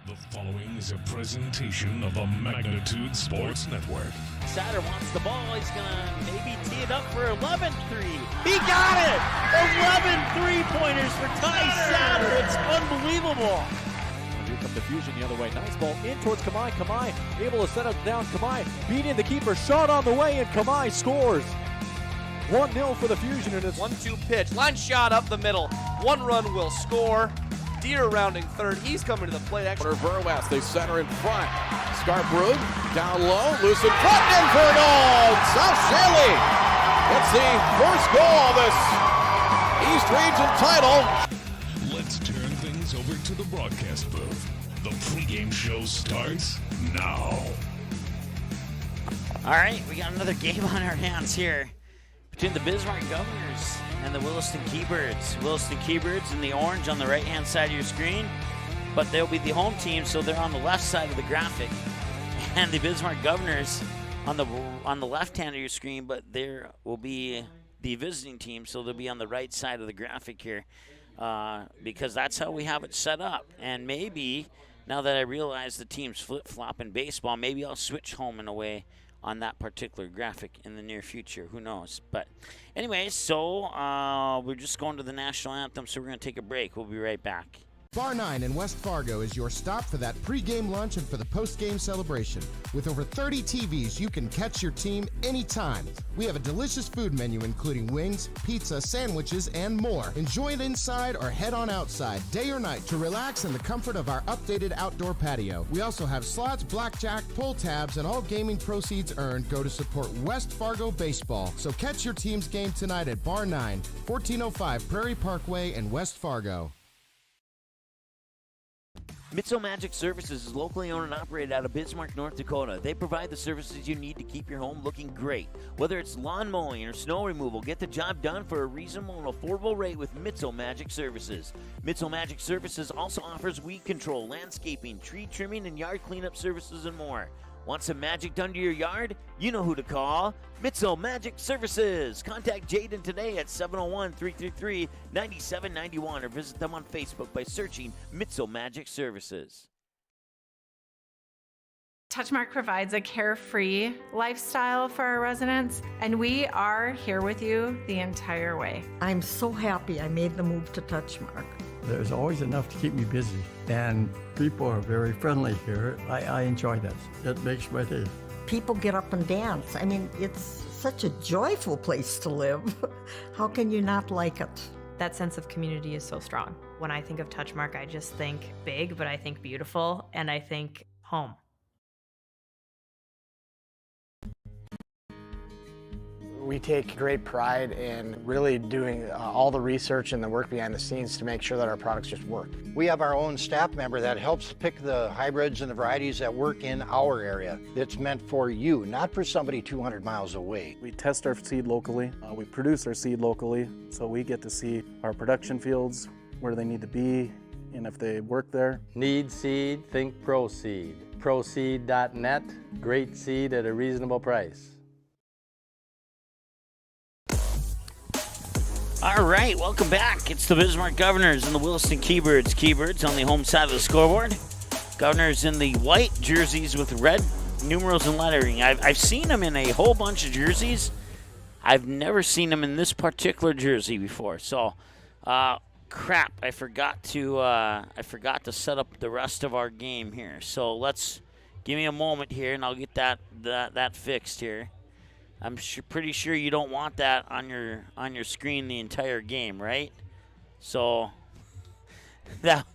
The following is a presentation of a Magnitude Sports Network. Satter wants the ball. He's going to maybe tee it up for 11-3. He got it! 11 three-pointers for Ty Satter. It's unbelievable. Here comes the Fusion the other way. Nice ball in towards Kamai. Kamai able to set it down. Kamai beating the keeper. Shot on the way, and Kamai scores. 1-0 for the Fusion. And it's 1-2 pitch. Line shot up the middle. One run will score. Deer rounding third. He's coming to the plate. Verwest, they center in front. Scarborough down low, loose in front, in for a goal. South Shaley gets the first goal of this East Region title. Let's turn things over to the broadcast booth. The pregame show starts now. All right, we got another game on our hands here between the Bismarck Governors and the Williston Keybirds. Williston Keybirds in the orange on the right-hand side of your screen, but they'll be the home team, so they're on the left side of the graphic. And the Bismarck Governors on the left hand of your screen, but there will be the visiting team, so they'll be on the right side of the graphic here, because that's how we have it set up. And maybe, now that I realize the teams flip-flop in baseball, maybe I'll switch home in a way on that particular graphic in the near future. Who knows? But anyways, so we're just going to the national anthem, so we're going to take a break. We'll be right back. Bar 9 in West Fargo is your stop for that pregame lunch and for the postgame celebration. With over 30 TVs, you can catch your team anytime. We have a delicious food menu including wings, pizza, sandwiches, and more. Enjoy it inside or head on outside, day or night, to relax in the comfort of our updated outdoor patio. We also have slots, blackjack, pull tabs, and all gaming proceeds earned go to support West Fargo baseball. So catch your team's game tonight at Bar 9, 1405 Prairie Parkway in West Fargo. Mitso Magic Services is locally owned and operated out of Bismarck, North Dakota. They provide the services you need to keep your home looking great. Whether it's lawn mowing or snow removal, get the job done for a reasonable and affordable rate with Mitso Magic Services. Mitso Magic Services also offers weed control, landscaping, tree trimming, and yard cleanup services and more. Want some magic done to your yard? You know who to call. Mitso Magic Services. Contact Jaden today at 701-333-9791 or visit them on Facebook by searching Mitso Magic Services. Touchmark provides a carefree lifestyle for our residents, and we are here with you the entire way. I'm so happy I made the move to Touchmark. There's always enough to keep me busy, and people are very friendly here. I enjoy that. It makes my day. People get up and dance. I mean, it's such a joyful place to live. How can you not like it? That sense of community is so strong. When I think of Touchmark, I just think big, but I think beautiful, and I think home. We take great pride in really doing all the research and the work behind the scenes to make sure that our products just work. We have our own staff member that helps pick the hybrids and the varieties that work in our area. It's meant for you, not for somebody 200 miles away. We test our seed locally. We produce our seed locally, so we get to see our production fields, where they need to be, and if they work there. Need seed, think ProSeed. ProSeed.net, great seed at a reasonable price. All right, welcome back. It's the Bismarck Governors and the Williston Keybirds. Keybirds on the home side of the scoreboard. Governors in the white jerseys with red numerals and lettering. I've seen them in a whole bunch of jerseys. I've never seen them in this particular jersey before. So, crap! I forgot to set up the rest of our game here. So let's give me a moment here, and I'll get that fixed here. I'm pretty sure you don't want that on your screen the entire game, right? So that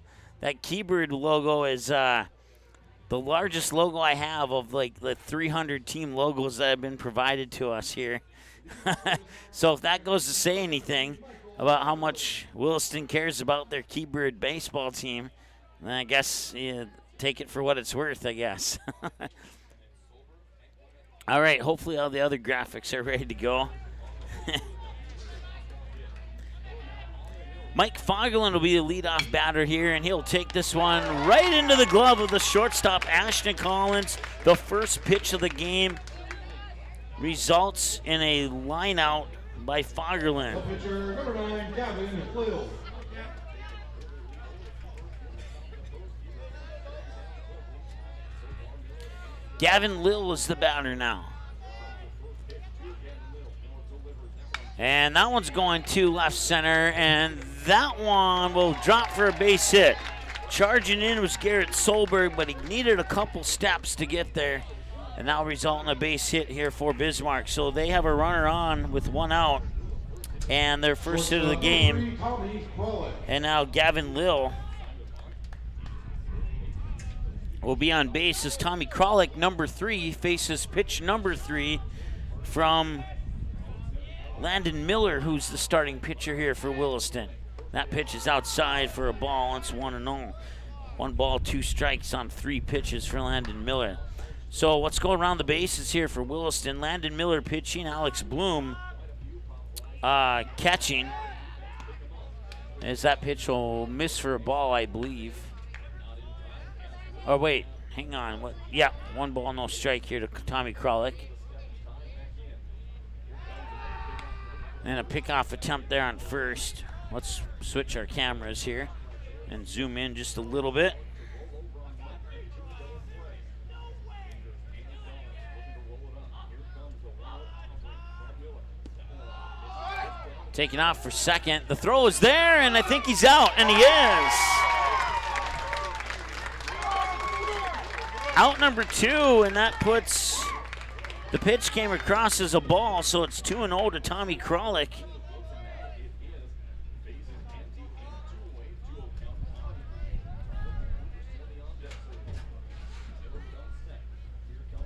Keybird logo is the largest logo I have of like the 300 team logos that have been provided to us here. So if that goes to say anything about how much Williston cares about their Keybird baseball team, then I guess take it for what it's worth, I guess. All right, hopefully all the other graphics are ready to go. Mike Fogelin will be the leadoff batter here, and he'll take this one right into the glove of the shortstop, Ashton Collins. The first pitch of the game results in a line out by Fogelin. Pitcher number 9, Gavin Cleo. Gavin Lill is the batter now. And that one's going to left center, and that one will drop for a base hit. Charging in was Garrett Solberg, but he needed a couple steps to get there. And that'll result in a base hit here for Bismarck. So they have a runner on with one out, and their first hit of the game. And now Gavin Lill will be on base as Tommy Kralik, number 3, faces pitch number 3 from Landon Miller, who's the starting pitcher here for Williston. That pitch is outside for a ball. It's 1-0. 1 ball, 2 strikes on 3 pitches for Landon Miller. So let's go around the bases here for Williston. Landon Miller pitching, Alex Bloom catching. As that pitch will miss for a ball, I believe. Oh, wait, hang on. What? Yeah, 1 ball, no strike here to Tommy Kralik. And a pickoff attempt there on first. Let's switch our cameras here and zoom in just a little bit. Taking off for second. The throw is there, and I think he's out, and he is. Out number 2, and that puts, the pitch came across as a ball, so it's 2-0 to Tommy Kralik.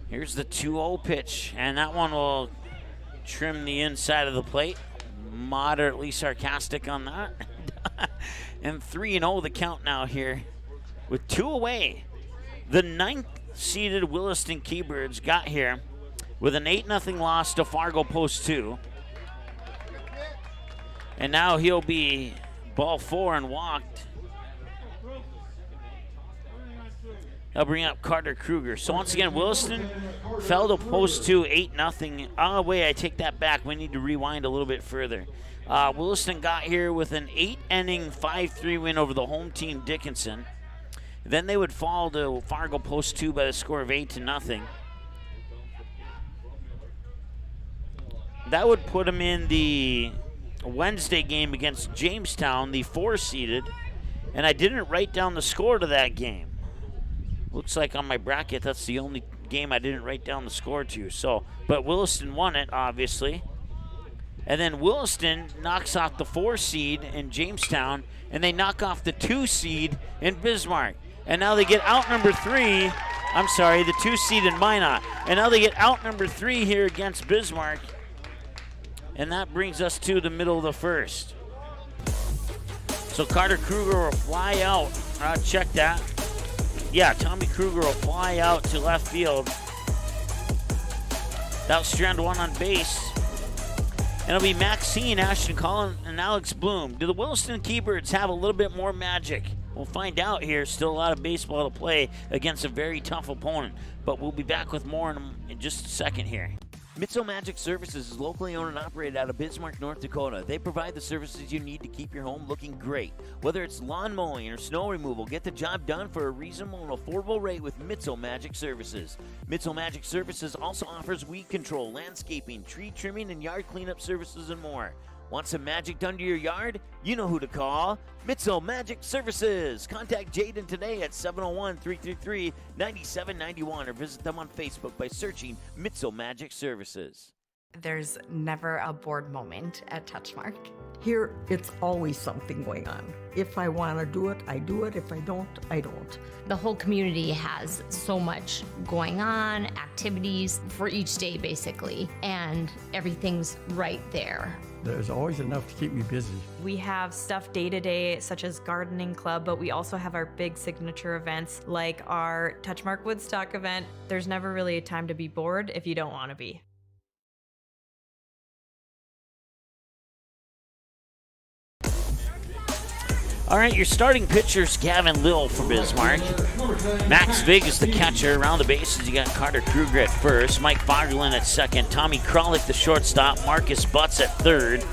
Here's the 2-0 pitch, and that one will trim the inside of the plate. Moderately sarcastic on that. And 3-0 the count now here with 2 away. The 9th seeded Williston Keybirds got here with an 8-0 loss to Fargo Post 2. And now he'll be ball 4 and walked. They'll bring up Carter Kruger. So once again, Williston fell to Post 2, 8-0. Oh, wait, I take that back. We need to rewind a little bit further. Williston got here with an 8-inning, 5-3 win over the home team, Dickinson. Then they would fall to Fargo Post 2 by the score of 8-0. That would put them in the Wednesday game against Jamestown, the 4-seeded. And I didn't write down the score to that game. Looks like on my bracket, that's the only game I didn't write down the score to. So, but Williston won it, obviously. And then Williston knocks off the 4 seed in Jamestown, and they knock off the 2 seed in Bismarck. And now they get out number 3. I'm sorry, the 2 seed in Minot. And now they get out number 3 here against Bismarck. And that brings us to the middle of the first. So Carter Kruger will fly out. Check that. Yeah, Tommy Kruger will fly out to left field. That'll strand 1 on base. And it'll be Maxine, Ashton Collin, and Alex Bloom. Do the Williston Keybirds have a little bit more magic? We'll find out here. Still a lot of baseball to play against a very tough opponent. But we'll be back with more in just a second here. Mitso Magic Services is locally owned and operated out of Bismarck, North Dakota. They provide the services you need to keep your home looking great. Whether it's lawn mowing or snow removal, get the job done for a reasonable and affordable rate with Mitso Magic Services. Mitso Magic Services also offers weed control, landscaping, tree trimming, and yard cleanup services and more. Want some magic done to your yard? You know who to call. Mitso Magic Services. Contact Jaden today at 701-333-9791 or visit them on Facebook by searching Mitso Magic Services. There's never a bored moment at Touchmark. Here, it's always something going on. If I want to do it, I do it. If I don't, I don't. The whole community has so much going on, activities for each day, basically, and everything's right there. There's always enough to keep me busy. We have stuff day to day, such as gardening club, but we also have our big signature events like our Touchmark Woodstock event. There's never really a time to be bored if you don't want to be. All right, your starting pitcher's Gavin Lill for Bismarck. Max Vig is the catcher. Around the bases, you got Carter Kruger at first, Mike Fagerlin at second, Tommy Kralik the shortstop, Marcus Butts at third,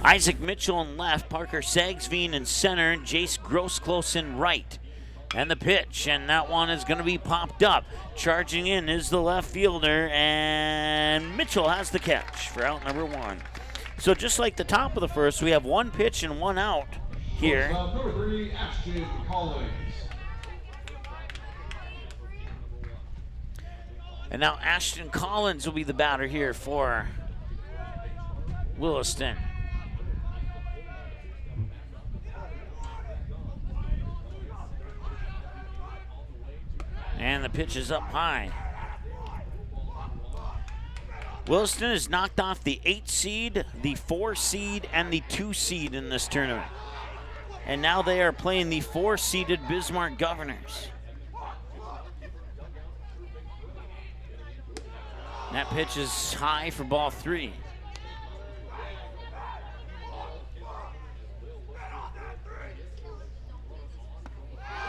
Isaac Mitchell in left, Parker Sagsveen in center, Jace Grossklos in right. And the pitch, and that one is going to be popped up. Charging in is the left fielder, and Mitchell has the catch for out number 1. So just like the top of the first, we have 1 pitch and 1 out here. Number 3, Ashton Collins. And now Ashton Collins will be the batter here for Williston. And the pitch is up high. Williston has knocked off the 8 seed, the 4 seed, and the 2 seed in this tournament. And now they are playing the 4-seeded Bismarck Governors. That pitch is high for ball 3.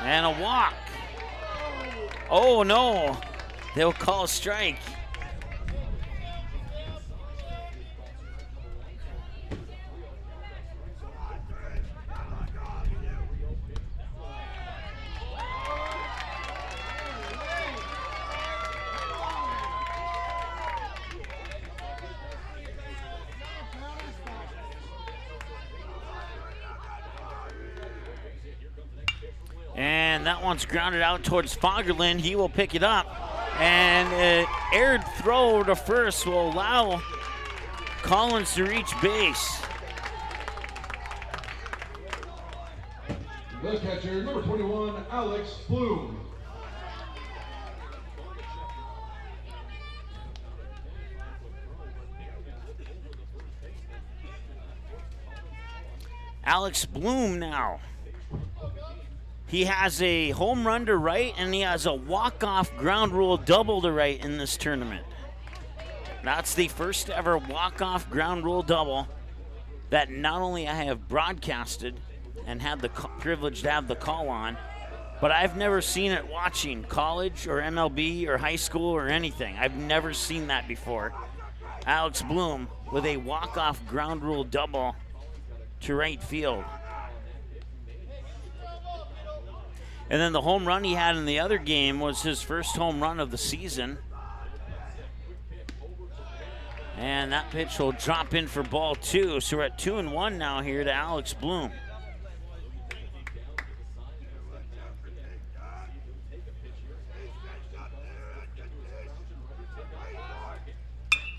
And a walk. Oh no, they'll call a strike. And that one's grounded out towards Fagerlund. He will pick it up. And an aired throw to first will allow Collins to reach base. The catcher, number 21, Alex Bloom. Alex Bloom now. He has a home run to right, and he has a walk-off ground rule double to right in this tournament. That's the first ever walk-off ground rule double that not only I have broadcasted and had the privilege to have the call on, but I've never seen it watching college or MLB or high school or anything. I've never seen that before. Alex Bloom with a walk-off ground rule double to right field. And then the home run he had in the other game was his first home run of the season. And that pitch will drop in for ball 2. So we're at 2-1 now here to Alex Bloom.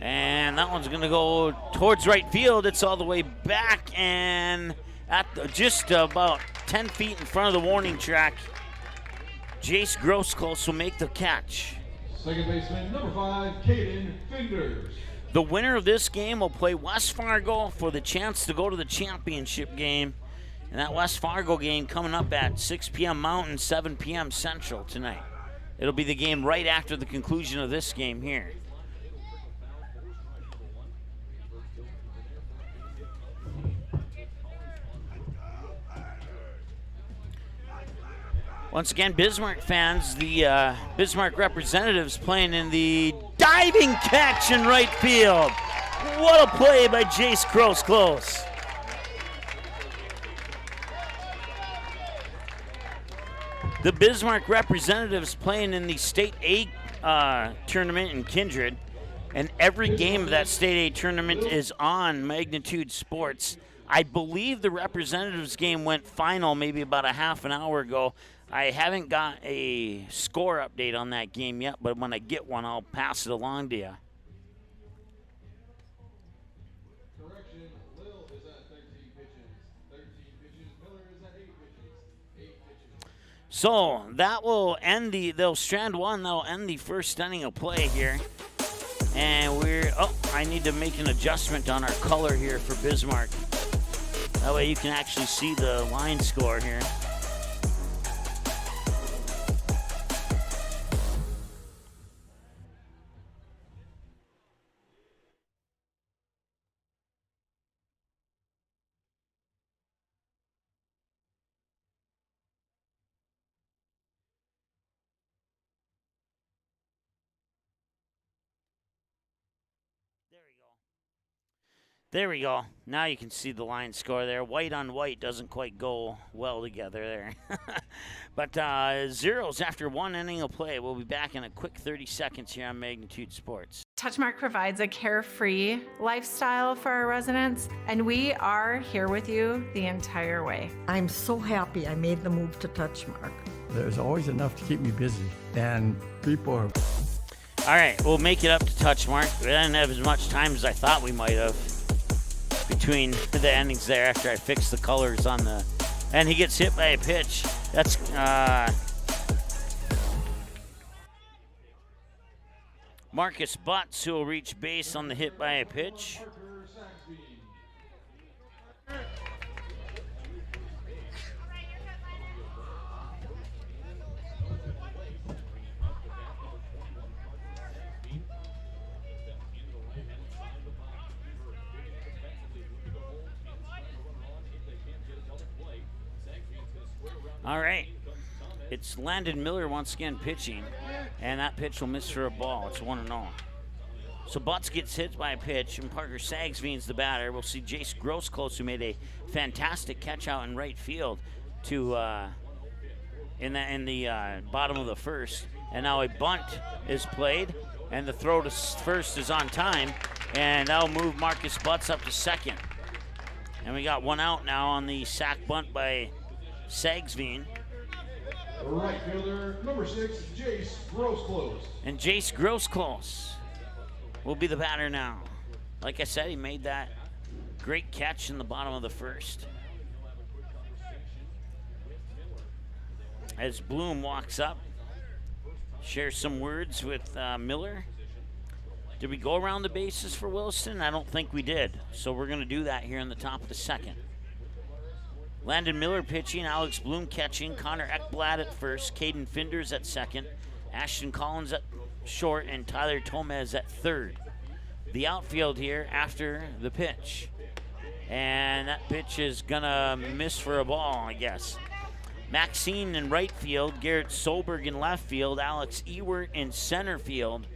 And that one's going to go towards right field. It's all the way back and at just about 10 feet in front of the warning track. Jace Grossklos will make the catch. Second baseman, number 5, Caden Finders. The winner of this game will play West Fargo for the chance to go to the championship game. And that West Fargo game coming up at 6 p.m. Mountain, 7 p.m. Central tonight. It'll be the game right after the conclusion of this game here. Once again, Bismarck fans, the Bismarck representatives playing in the diving catch in right field. What a play by Jace Grossklos. The Bismarck representatives playing in the State A tournament in Kindred, and every game of that State A tournament is on Magnitude Sports. I believe the representatives game went final maybe about a half an hour ago. I haven't got a score update on that game yet, but when I get one, I'll pass it along to you. Correction, Lil is at 13 pitches. 13 pitches, Miller is at 8 pitches. 8 pitches. So that will end they'll strand one, that'll end the first inning of play here. And I need to make an adjustment on our color here for Bismarck. That way you can actually see the line score here. There we go. Now you can see the line score there. White on white doesn't quite go well together there. But zeros after one inning of play. We'll be back in a quick 30 seconds here on Magnitude Sports. Touchmark provides a carefree lifestyle for our residents, and we are here with you the entire way. I'm so happy I made the move to Touchmark. There's always enough to keep me busy, and people are... All right, we'll make it up to Touchmark. We didn't have as much time as I thought we might have between the endings there after I fixed the colors on the... And he gets hit by a pitch. That's... Marcus Butts, who will reach base on the hit by a pitch. All right. It's Landon Miller once again pitching, and that pitch will miss for a ball. It's 1-0. So Butts gets hit by a pitch, and Parker Sagsveen's the batter. We'll see Jace Grossclose, who made a fantastic catch out in right field to in the bottom of the first. And now a bunt is played, and the throw to first is on time, and that'll move Marcus Butts up to second. And we got one out now on the sac bunt by Sagsveen. Right fielder, number 6, Jace Grossclose. And Jace Grossclose will be the batter now. Like I said, he made that great catch in the bottom of the first. As Bloom walks up, shares some words with Miller. Did we go around the bases for Williston? I don't think we did. So we're going to do that here in the top of the second. Landon Miller pitching, Alex Bloom catching, Connor Ekblad at first, Caden Finders at second, Ashton Collins at short, and Tyler Tomez at third. The outfield here after the pitch. And that pitch is gonna miss for a ball, I guess. Maxine in right field, Garrett Solberg in left field, Alex Ewert in center field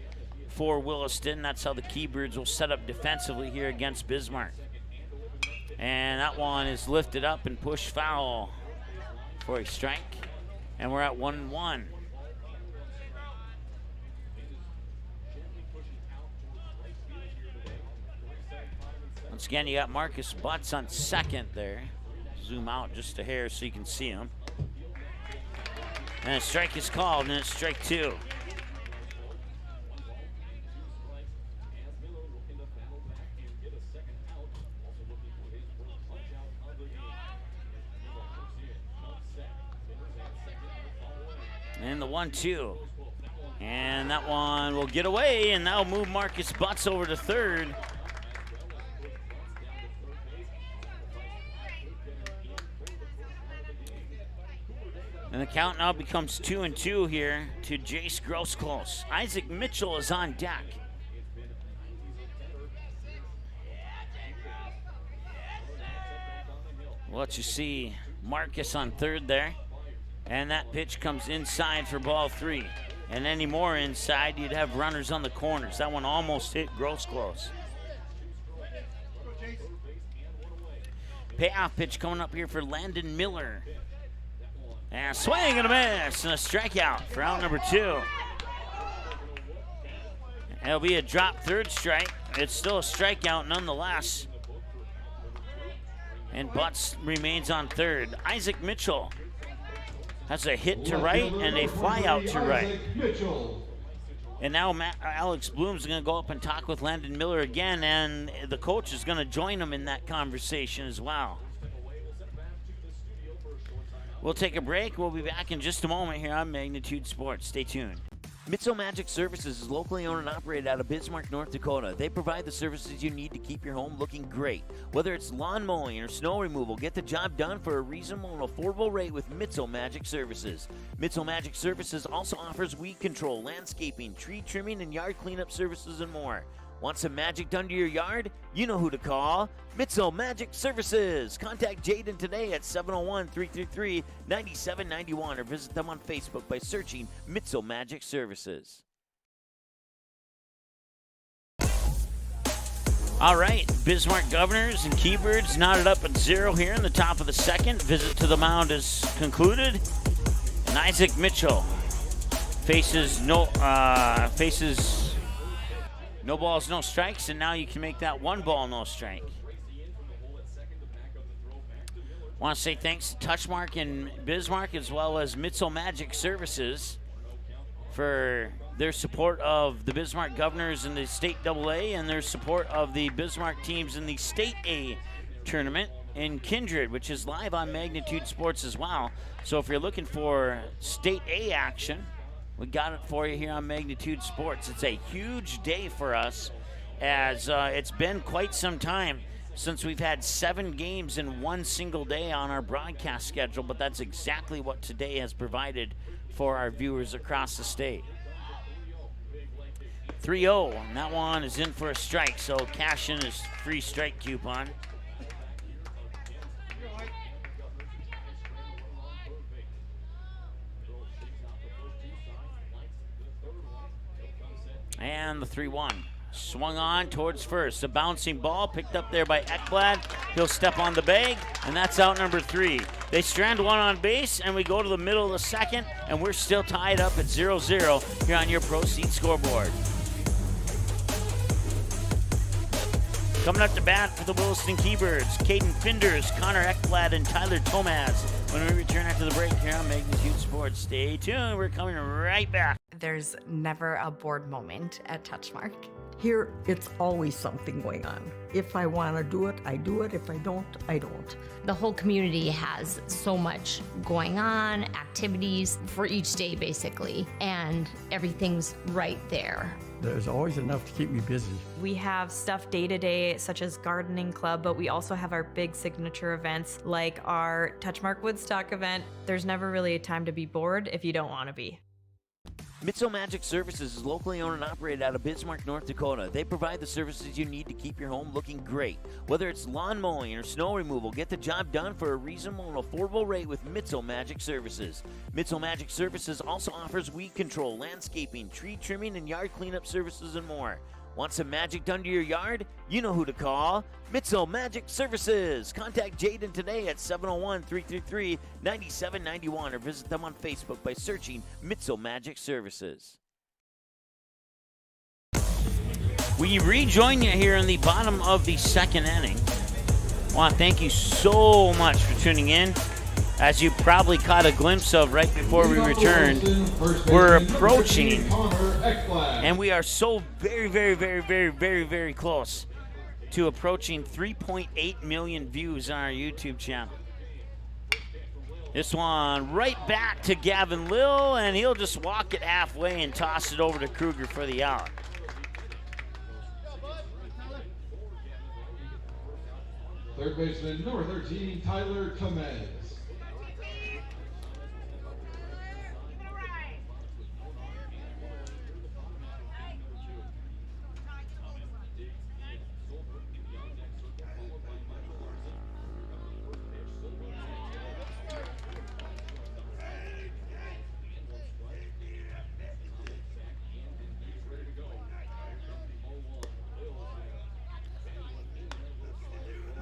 for Williston. That's how the Keybirds will set up defensively here against Bismarck. And that one is lifted up and pushed foul for a strike. And we're at 1-1. Once again, you got Marcus Butts on second there. Zoom out just a hair so you can see him. And a strike is called, and it's strike two. And the 1-2. And that one will get away, and that'll move Marcus Butts over to third. And the count now becomes 2-2 here to Jace Grossclose. Isaac Mitchell is on deck. We'll let you see Marcus on third there. And that pitch comes inside for ball three. And any more inside, you'd have runners on the corners. That one almost hit Grossclose. Payoff pitch coming up here for Landon Miller. And a swing and a miss and a strikeout for out number two. It'll be a drop third strike. It's still a strikeout nonetheless. And Butts remains on third. Isaac Mitchell has a hit to right and a fly out to right. And now Alex Bloom's going to go up and talk with Landon Miller again, and the coach is going to join him in that conversation as well. We'll take a break. We'll be back in just a moment here on Magnitude Sports. Stay tuned. Mitzel Magic Services is locally owned and operated out of Bismarck, North Dakota. They provide the services you need to keep your home looking great. Whether it's lawn mowing or snow removal, get the job done for a reasonable and affordable rate with Mitzel Magic Services. Mitzel Magic Services also offers weed control, landscaping, tree trimming, and yard cleanup services and more. Want some magic done to your yard? You know who to call. Mitzel Magic Services. Contact Jaden today at 701-333-9791 or visit them on Facebook by searching Mitzel Magic Services. All right, Bismarck Governors and Keybirds knotted up at 0 here in the top of the second. Visit to the mound is concluded. And Isaac Mitchell faces no balls, no strikes, and now you can make that 1 ball, no strike. Want to say thanks to Touchmark and Bismarck, as well as Mitzel Magic Services, for their support of the Bismarck Governors in the State AA and their support of the Bismarck teams in the State A tournament in Kindred, which is live on Magnitude Sports as well. So if you're looking for State A action, we got it for you here on Magnitude Sports. It's a huge day for us, as it's been quite some time since we've had 7 games in one single day on our broadcast schedule, but that's exactly what today has provided for our viewers across the state. 3-0, and that one is in for a strike, so cash in his free strike coupon. And the 3-1. Swung on towards first. A bouncing ball picked up there by Ekblad. He'll step on the bag, and that's out number 3. They strand one on base, and we go to the middle of the second, and we're still tied up at 0-0 here on your Proceed scoreboard. Coming up to bat for the Williston Keybirds, Caden Finders, Connor Ekblad, and Tyler Tomaz. When we return after the break here on Magnitude Sports, stay tuned. We're coming right back. There's never a bored moment at Touchmark. Here, it's always something going on. If I want to do it, I do it. If I don't, I don't. The whole community has so much going on, activities for each day basically, and everything's right there. There's always enough to keep me busy. We have stuff day to day, such as gardening club, but we also have our big signature events like our Touchmark Woodstock event. There's never really a time to be bored if you don't want to be. Mitzel Magic Services is locally owned and operated out of Bismarck, North Dakota. They provide the services you need to keep your home looking great. Whether it's lawn mowing or snow removal, get the job done for a reasonable and affordable rate with Mitzel Magic Services. Mitzel Magic Services also offers weed control, landscaping, tree trimming, and yard cleanup services and more. Want some magic done to your yard? You know who to call. Mitzel Magic Services. Contact Jaden today at 701-333-9791 or visit them on Facebook by searching Mitzel Magic Services. We rejoin you here in the bottom of the second inning. I want to thank you so much for tuning in. As you probably caught a glimpse of right before we returned, we're approaching, and we are so very close to approaching 3.8 million views on our YouTube channel. This one right back to Gavin Lill, and he'll just walk it halfway and toss it over to Kruger for the out. Third baseman, number 13, Tyler Tomez.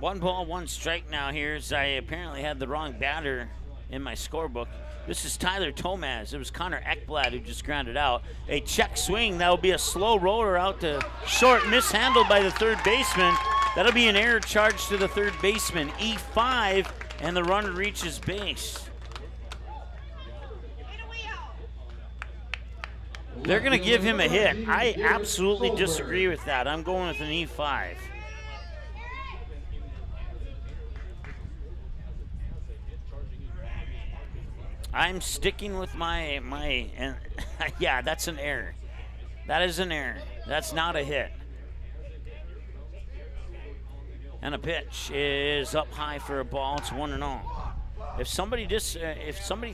One ball, one strike now here, as I apparently had the wrong batter in my scorebook. This is Tyler Tomaz. It was Connor Ekblad who just grounded out. A check swing. That will be a slow roller out to short, mishandled by the third baseman. That'll be an error charge to the third baseman. E5, and the runner reaches base. They're going to give him a hit. I absolutely disagree with that. I'm going with an E5. I'm sticking with and yeah, that's an error. That is an error. That's not a hit. And a pitch is up high for a ball. It's 1-0. If somebody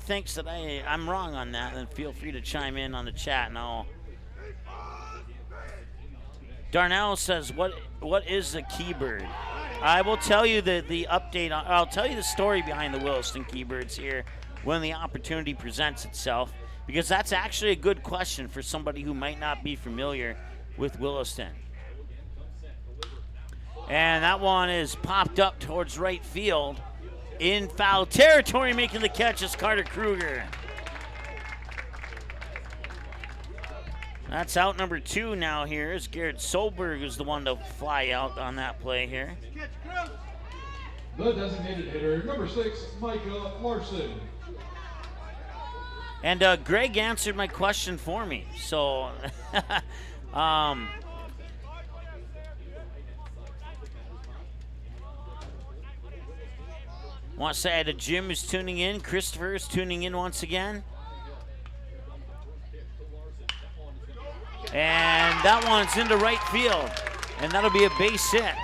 thinks that I'm wrong on that, then feel free to chime in on the chat. And Darnell says, "What is a Keybird?" I will tell you the update. I'll tell you the story behind the Williston Keybirds here when the opportunity presents itself, because that's actually a good question for somebody who might not be familiar with Williston. And that one is popped up towards right field. In foul territory, making the catch is Carter Kruger. That's out number 2 now here, as Garrett Solberg is the one to fly out on that play here. The designated hitter, number 6, Micah Larson. And Greg answered my question for me. So, want to say hi to Jim who's tuning in. Christopher is tuning in once again. And that one's into right field. And that'll be a base hit.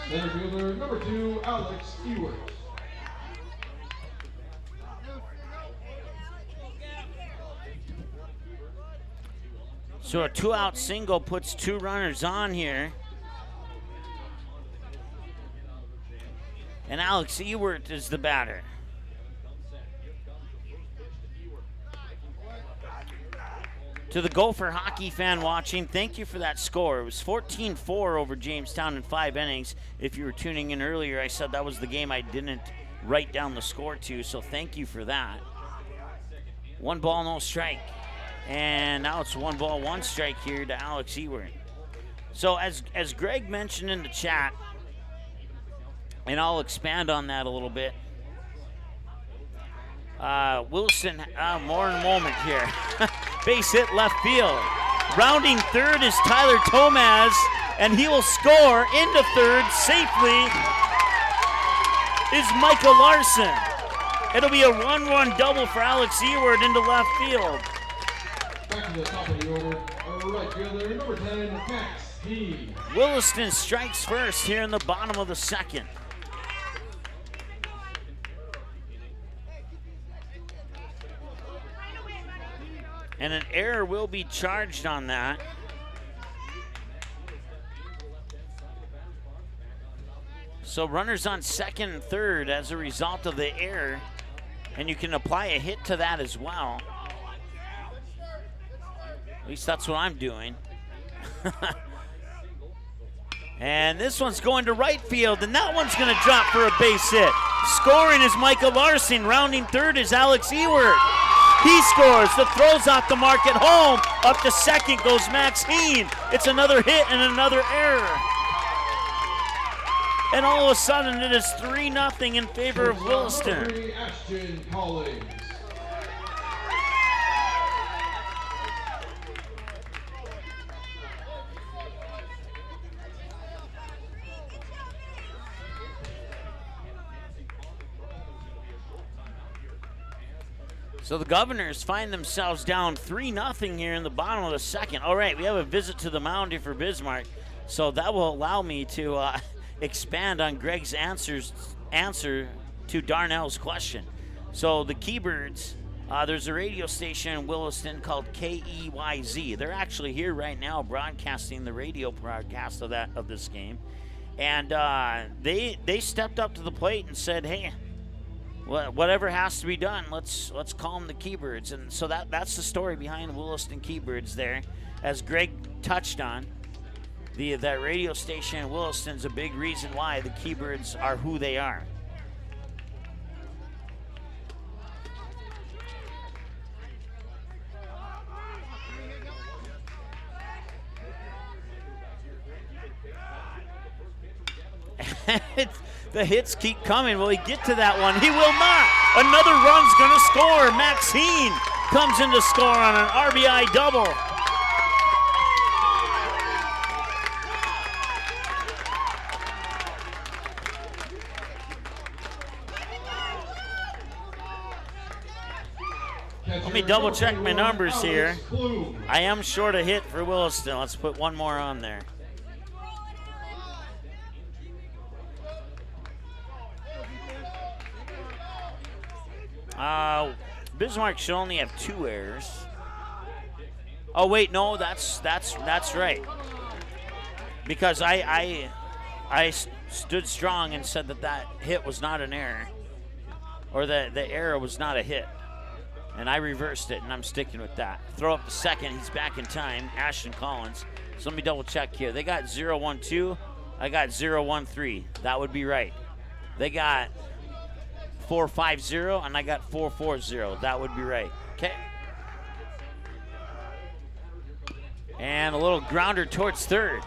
Center fielder, number 2, Alex Ewert. So a 2-out single puts 2 runners on here. And Alex Ewert is the batter. To the Gopher hockey fan watching, thank you for that score. It was 14-4 over Jamestown in 5 innings. If you were tuning in earlier, I said that was the game I didn't write down the score to, so thank you for that. 1 ball, no strike. And now it's 1 ball, 1 strike here to Alex Ewert. So as Greg mentioned in the chat, and I'll expand on that a little bit, Williston, more in a moment here. Base hit left field. Rounding third is Tyler Tomaz, and he will score into third safely is Michael Larson. It'll be a 1-1 double for Alex Ewert into left field. Back to the top of the order, right fielder, number 10, Max P. Williston strikes first here in the bottom of the second. And an error will be charged on that. So runners on second and third as a result of the error. And you can apply a hit to that as well. At least that's what I'm doing. And this one's going to right field, and that one's going to drop for a base hit. Scoring is Michael Larson. Rounding third is Alex Ewert. He scores. The throw's off the mark at home. Up to second goes Max Heen. It's another hit and another error. And all of a sudden, it is 3-0 in favor of Williston. Ashton Collins. So the Governors find themselves down 3-0 here in the bottom of the second. All right, we have a visit to the mound here for Bismarck. So that will allow me to expand on Greg's answer to Darnell's question. So the Keybirds, there's a radio station in Williston called KEYZ. They're actually here right now broadcasting the radio broadcast of this game. And they stepped up to the plate and said, hey, whatever has to be done, let's calm the Keybirds. And so that's the story behind the Williston Keybirds there. As Greg touched on, that radio station in Williston's a big reason why the Keybirds are who they are. The hits keep coming. Will he get to that one? He will not. Another run's going to score. Max Heen comes in to score on an RBI double. Let me double check my numbers here. I am short a hit for Williston. Let's put one more on there. Bismarck should only have 2 errors. Oh wait, no, that's right. Because I stood strong and said that hit was not an error, or the error was not a hit. And I reversed it, and I'm sticking with that. Throw up the second. He's back in time. Ashton Collins. So let me double check here. They got 0-1-2. I got 0-1-3. That would be right. They got 4-5-0, and I got 4-4-0. That would be right. Okay. And a little grounder towards third.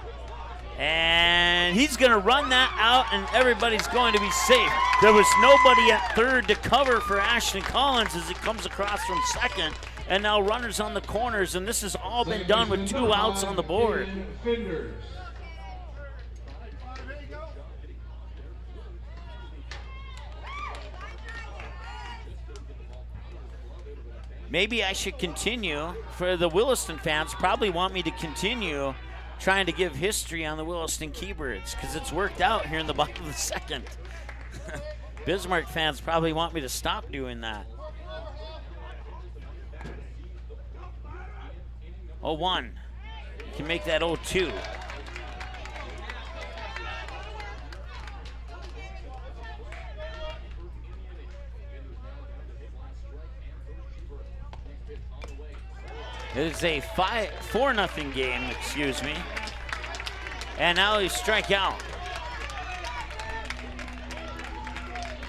And he's going to run that out, and everybody's going to be safe. There was nobody at third to cover for Ashton Collins as he comes across from second. And now runners on the corners, and this has all been done with 2 outs on the board. Maybe I should continue. For the Williston fans, probably want me to continue trying to give history on the Williston Keybirds because it's worked out here in the bottom of the second. Bismarck fans probably want me to stop doing that. 0-1. You can make that 0-2. It is a 4-0 game, excuse me. And now he strike out.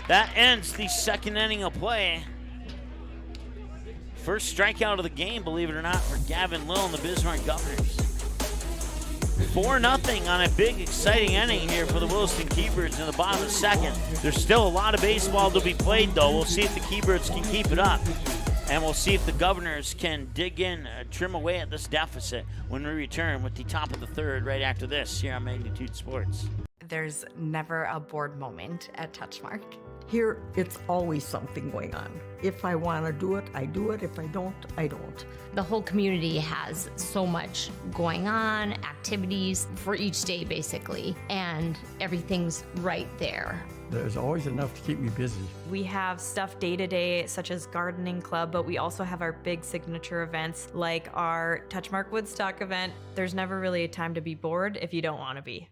That ends the second inning of play. First strikeout of the game, believe it or not, for Gavin Lill and the Bismarck Governors. 4-0 on a big, exciting inning here for the Williston Keybirds in the bottom of the second. There's still a lot of baseball to be played, though. We'll see if the Keybirds can keep it up. And we'll see if the Governors can dig in, trim away at this deficit when we return with the top of the third right after this here on Magnitude Sports. There's never a bored moment at Touchmark. Here, it's always something going on. If I want to do it, I do it. If I don't, I don't. The whole community has so much going on, activities for each day basically, and everything's right there. There's always enough to keep me busy. We have stuff day to day, such as gardening club, but we also have our big signature events like our Touchmark Woodstock event. There's never really a time to be bored if you don't want to be.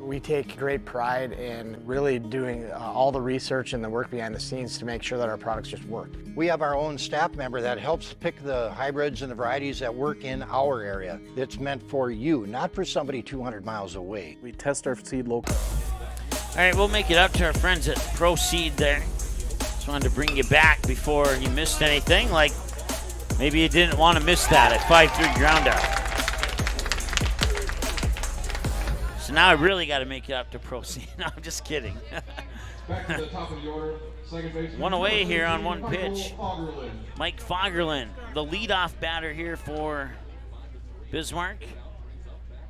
We take great pride in really doing all the research and the work behind the scenes to make sure that our products just work. We have our own staff member that helps pick the hybrids and the varieties that work in our area. It's meant for you, not for somebody 200 miles away. We test our seed locally. All right, we'll make it up to our friends at Proceed there. Just wanted to bring you back before you missed anything, like maybe you didn't want to miss that at 5-3 ground out. So now I really got to make it up to Proceed. No, I'm just kidding. Back to the top of the order. Second baseman. One away here on one pitch. Mike Fagerlund, the leadoff batter here for Bismarck.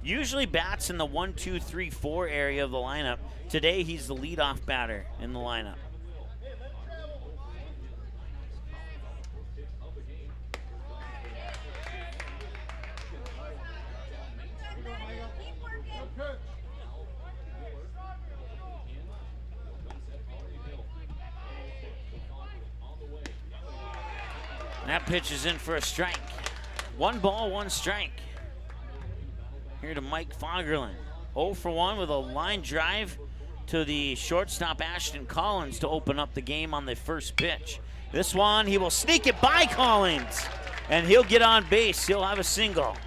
Usually bats in the 1, 2, 3, 4 area of the lineup. Today he's the leadoff batter in the lineup. That pitch is in for a strike. 1 ball, 1 strike. Here to Mike Fagerlund. 0 for 1 with a line drive to the shortstop Ashton Collins to open up the game on the first pitch. This one, he will sneak it by Collins, and he'll get on base. He'll have a single.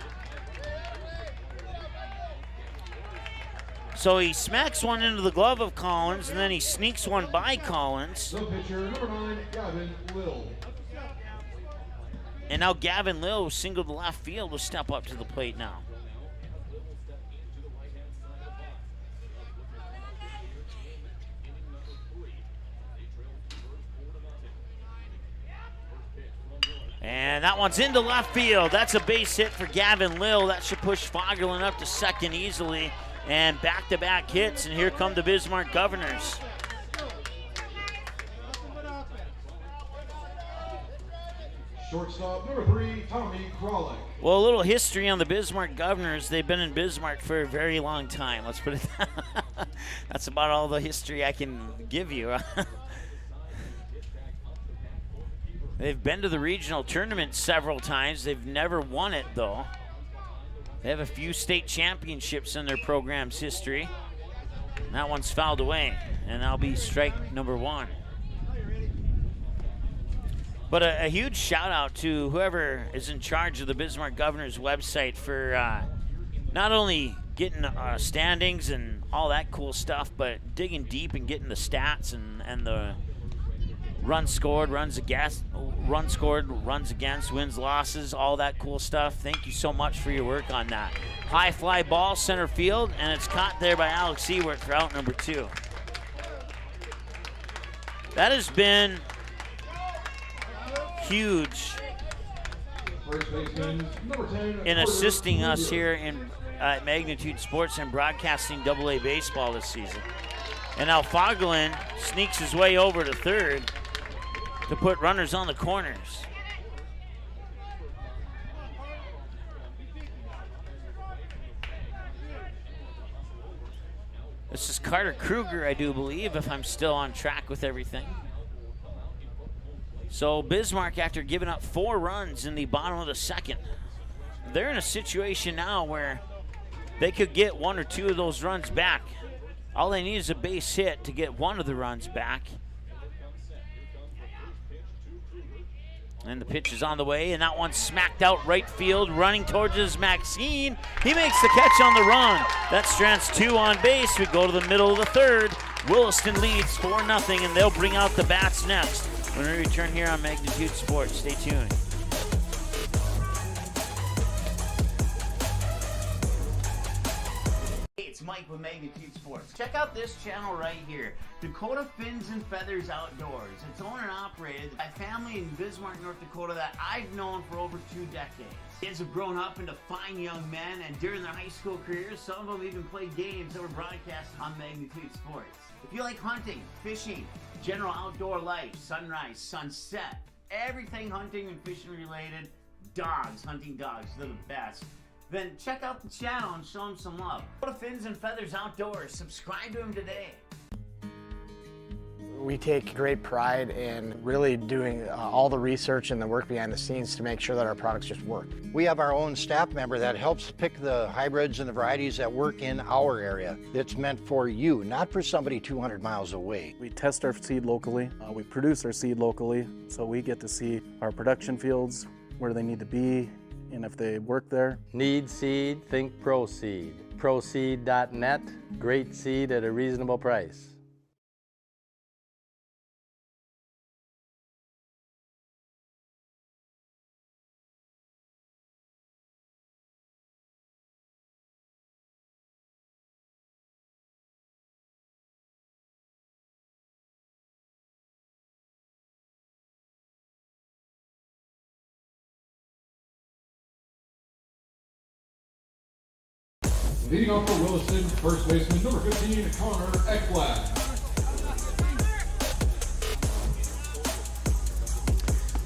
So he smacks one into the glove of Collins, and then he sneaks one by Collins. The pitcher, number 9, Gavin Lill. And now Gavin Lill, single to left field, will step up to the plate now. And that one's into left field. That's a base hit for Gavin Lill. That should push Fagerlund up to second easily. And back-to-back hits, and here come the Bismarck Governors. Shortstop number 3, Tommy Kralik. Well, a little history on the Bismarck Governors. They've been in Bismarck for a very long time. Let's put it that. That's about all the history I can give you. They've been to the regional tournament several times. They've never won it, though. They have a few state championships in their program's history. And that one's fouled away, and that'll be strike number 1. But a huge shout out to whoever is in charge of the Bismarck Governor's website for not only getting standings and all that cool stuff, but digging deep and getting the stats and the runs scored, runs against, wins, losses, all that cool stuff. Thank you so much for your work on that. High fly ball, center field, and it's caught there by Alex Ewert for out number 2. That has been huge in assisting us here in Magnitude Sports and broadcasting AA baseball this season. And now Fogelin sneaks his way over to third to put runners on the corners. This is Carter Kruger, I do believe, if I'm still on track with everything. So Bismarck, after giving up 4 runs in the bottom of the second, they're in a situation now where they could get 1 or 2 of those runs back. All they need is a base hit to get 1 of the runs back. And the pitch is on the way, and that one's smacked out right field. Running towards us, Maxine. He makes the catch on the run. That strands 2 on base. We go to the middle of the third. Williston leads 4-0, and they'll bring out the bats next when we return here on Magnitude Sports. Stay tuned. It's Mike with Magnitude Sports. Check out this channel right here, Dakota Fins and Feathers Outdoors. It's owned and operated by a family in Bismarck, North Dakota that I've known for over 2 decades. Kids have grown up into fine young men, and during their high school careers, some of them even played games that were broadcast on Magnitude Sports. If you like hunting, fishing, general outdoor life, sunrise, sunset, everything hunting and fishing related, dogs, hunting dogs, they're the best. Then check out the channel and show them some love. Go to Fins and Feathers Outdoors. Subscribe to them today. We take great pride in really doing all the research and the work behind the scenes to make sure that our products just work. We have our own staff member that helps pick the hybrids and the varieties that work in our area. It's meant for you, not for somebody 200 miles away. We test our seed locally. We produce our seed locally, so we get to see our production fields, where they need to be, and if they work there. Need seed? Think ProSeed. ProSeed.net. Great seed at a reasonable price. Leading off for Williston, first baseman number 15, Connor Ekblad.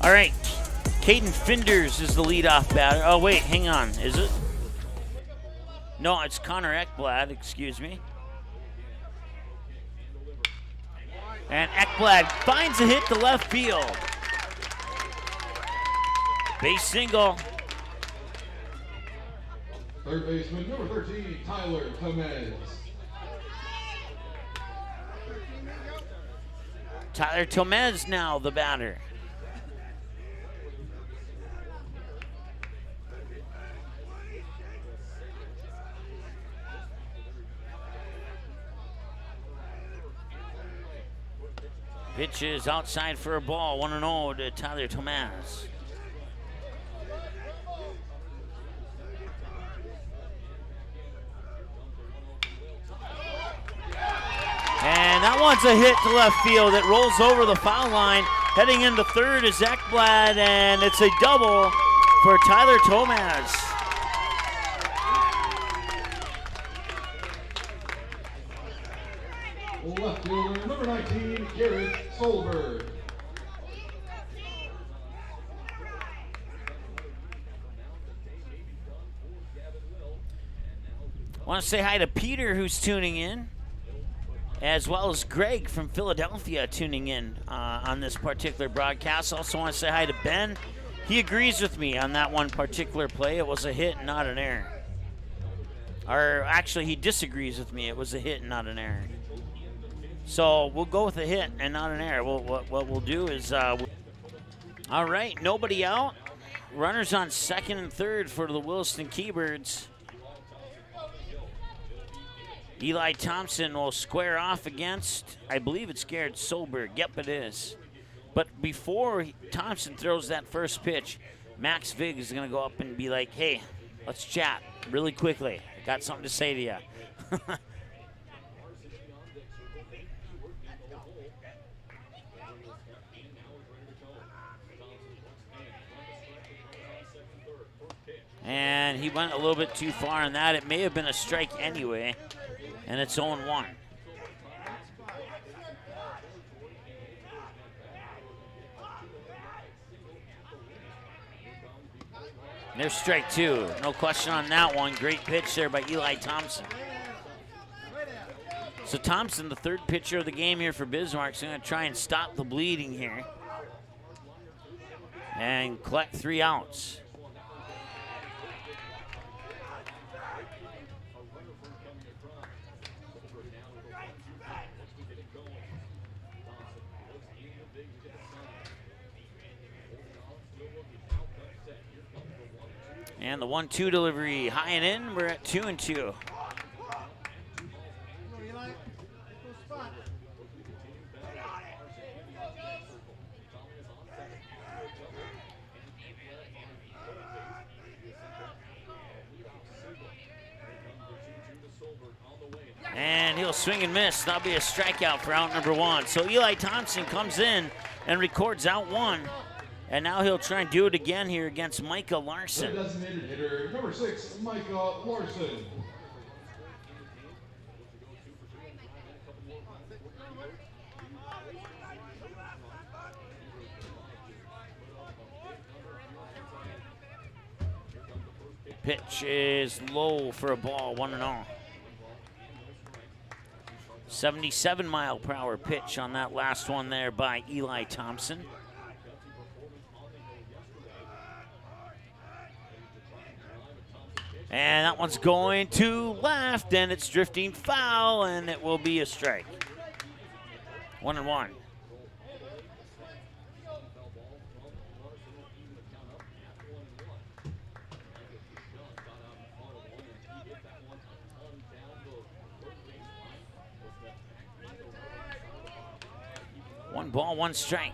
All right, Caden Finders is the leadoff batter. Oh, wait, hang on. Is it? No, it's Connor Ekblad, excuse me. And Ekblad finds a hit to left field. Base single. Third baseman number 13, Tyler Tomez. Tyler Tomez now the batter. Pitch is outside for a ball, 1-0 to Tyler Tomez. And that one's a hit to left field. It rolls over the foul line. Heading into third is Ekblad, and it's a double for Tyler Tomez. Left fielder number 19, Garrett Solberg. Want to say hi to Peter, who's tuning in. as well as Greg from Philadelphia tuning in on this particular broadcast. Also want to say hi to Ben. He agrees with me on that one particular play. It was a hit, not an error. Or actually, he disagrees with me. It was a hit and not an error. So we'll go with a hit and not an error. What we'll do is, all right, nobody out. Runners on second and third for the Williston Keybirds. Eli Thompson will square off against, I believe it's Garrett Solberg. Yep, it is. But before Thompson throws that first pitch, Max Vig is going to go up and be like, hey, let's chat really quickly. I got something to say to you. And he went a little bit too far on that. It may have been a strike anyway, and it's 0-1. There's strike two. No question on that one. Great pitch there by Eli Thompson. So Thompson, the third pitcher of the game here for Bismarck, is going to try and stop the bleeding here and collect 3 outs. And the 1-2 delivery, high and in. We're at 2-2. And he'll swing and miss. That'll be a strikeout for out number 1. So Eli Thompson comes in and records out 1. And now he'll try and do it again here against Micah Larson. The designated hitter, number 6, Micah Larson. Pitch is low for a ball, 1-0. 77-mile-per-hour pitch on that last one there by Eli Thompson. And that one's going to left, and it's drifting foul, and it will be a strike. 1-1. One ball, one strike.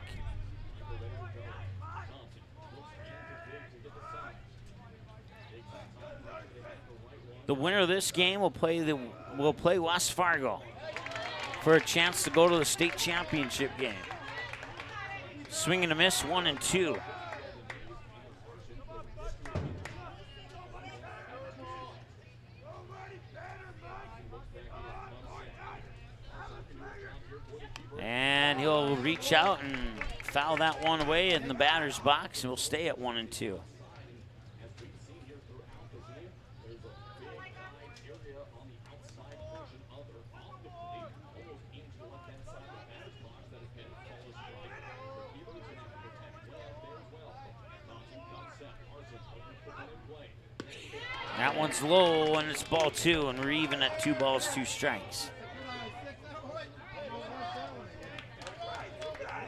The winner of this game will play West Fargo for a chance to go to the state championship game. Swing and a miss, 1-2. And he'll reach out and foul that one away in the batter's box, and we'll stay at 1-2. That one's low, and it's ball 2, and we're even at 2 balls, 2 strikes.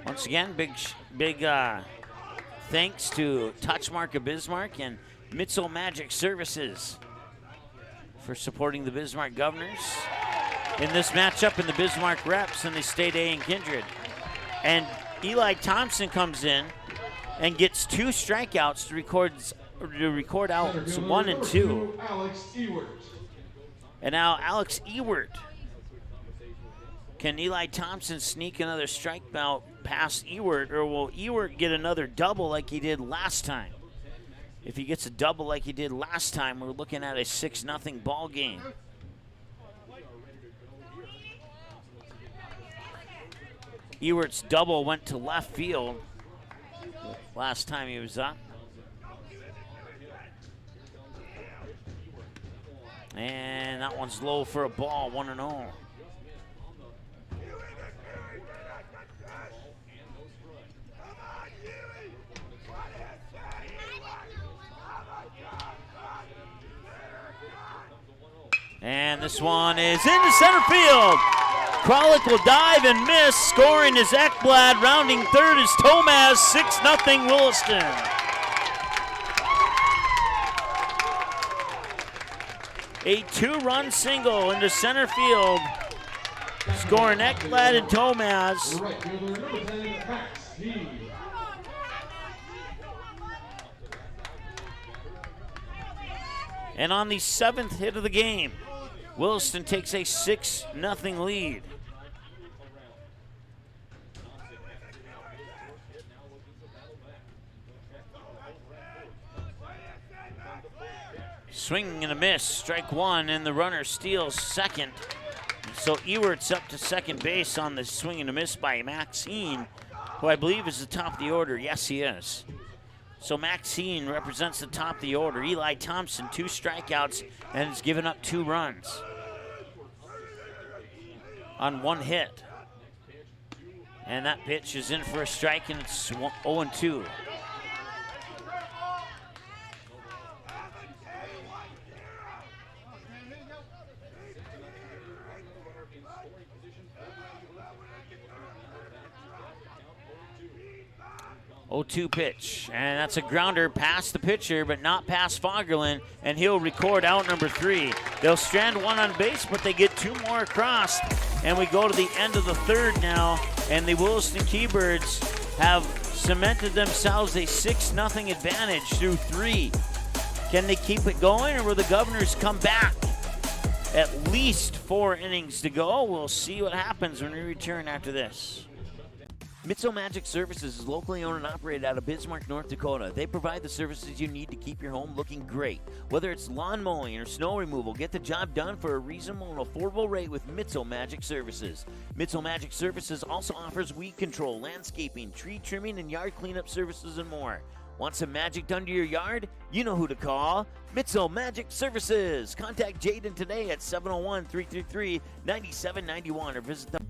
Once again, big thanks to Touchmark of Bismarck and Mitzel Magic Services for supporting the Bismarck Governors in this matchup in the Bismarck Reps and the State A and Kindred. And Eli Thompson comes in and gets 2 strikeouts to record outs 1 and 2. Alex Ewert. And now Alex Ewert. Can Eli Thompson sneak another strikeout past Ewert, or will Ewert get another double like he did last time? If he gets a double like he did last time, we're looking at a 6-0 ball game. Ewert's double went to left field last time he was up. And that one's low for a ball, 1-0. This one is into center field. Kralik will dive and miss. Scoring is Ekblad. Rounding third is Tomaz. 6-0 Williston. A 2-run single into center field. Scoring Ekblad and Tomaz. And on the 7th hit of the game, Williston takes a 6-0 lead. Swing and a miss, strike one, and the runner steals second. So Ewert's up to second base on the swing and a miss by Maxine, who I believe is the top of the order. Yes, he is. So Maxine represents the top of the order. Eli Thompson, 2 strikeouts, and has given up 2 runs on 1 hit. And that pitch is in for a strike, and it's 0-2. Oh-2 pitch, and that's a grounder past the pitcher, but not past Fagerlund, and he'll record out number 3. They'll strand 1 on base, but they get 2 more across, and we go to the end of the 3rd now, and the Williston Keybirds have cemented themselves a 6-0 advantage through 3. Can they keep it going, or will the Governors come back? At least 4 innings to go. We'll see what happens when we return after this. Mitzo Magic Services is locally owned and operated out of Bismarck, North Dakota. They provide the services you need to keep your home looking great. Whether it's lawn mowing or snow removal, get the job done for a reasonable and affordable rate with Mitzo Magic Services. Mitzo Magic Services also offers weed control, landscaping, tree trimming, and yard cleanup services and more. Want some magic done to your yard? You know who to call. Mitzo Magic Services. Contact Jaden today at 701-333-9791 or visit them.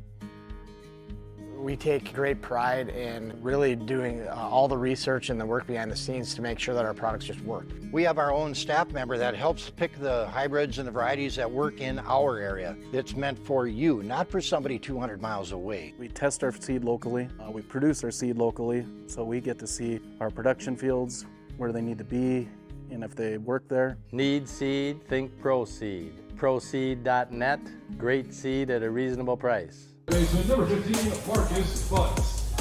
We take great pride in really doing all the research and the work behind the scenes to make sure that our products just work. We have our own staff member that helps pick the hybrids and the varieties that work in our area. It's meant for you, not for somebody 200 miles away. We test our seed locally. We produce our seed locally, so we get to see our production fields, where they need to be, and if they work there. Need seed? Think Proseed. Proseed.net. Great seed at a reasonable price. Baseman number 15, Marcus Butts.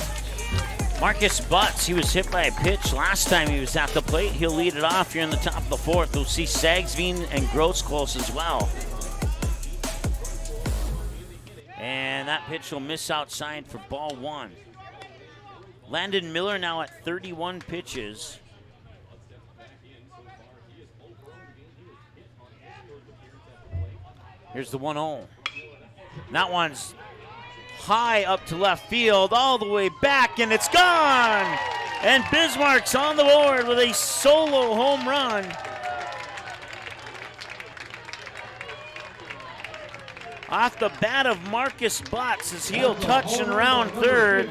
Marcus Butts, he was hit by a pitch last time he was at the plate. He'll lead it off here in the top of the 4th. We'll see Sagsveen and Gross close as well. And that pitch will miss outside for ball 1. Landon Miller now at 31 pitches. Here's the 1-0. That one's high up to left field, all the way back, and it's gone! And Bismarck's on the board with a solo home run. Off the bat of Marcus Butts as he'll touch and round 3rd.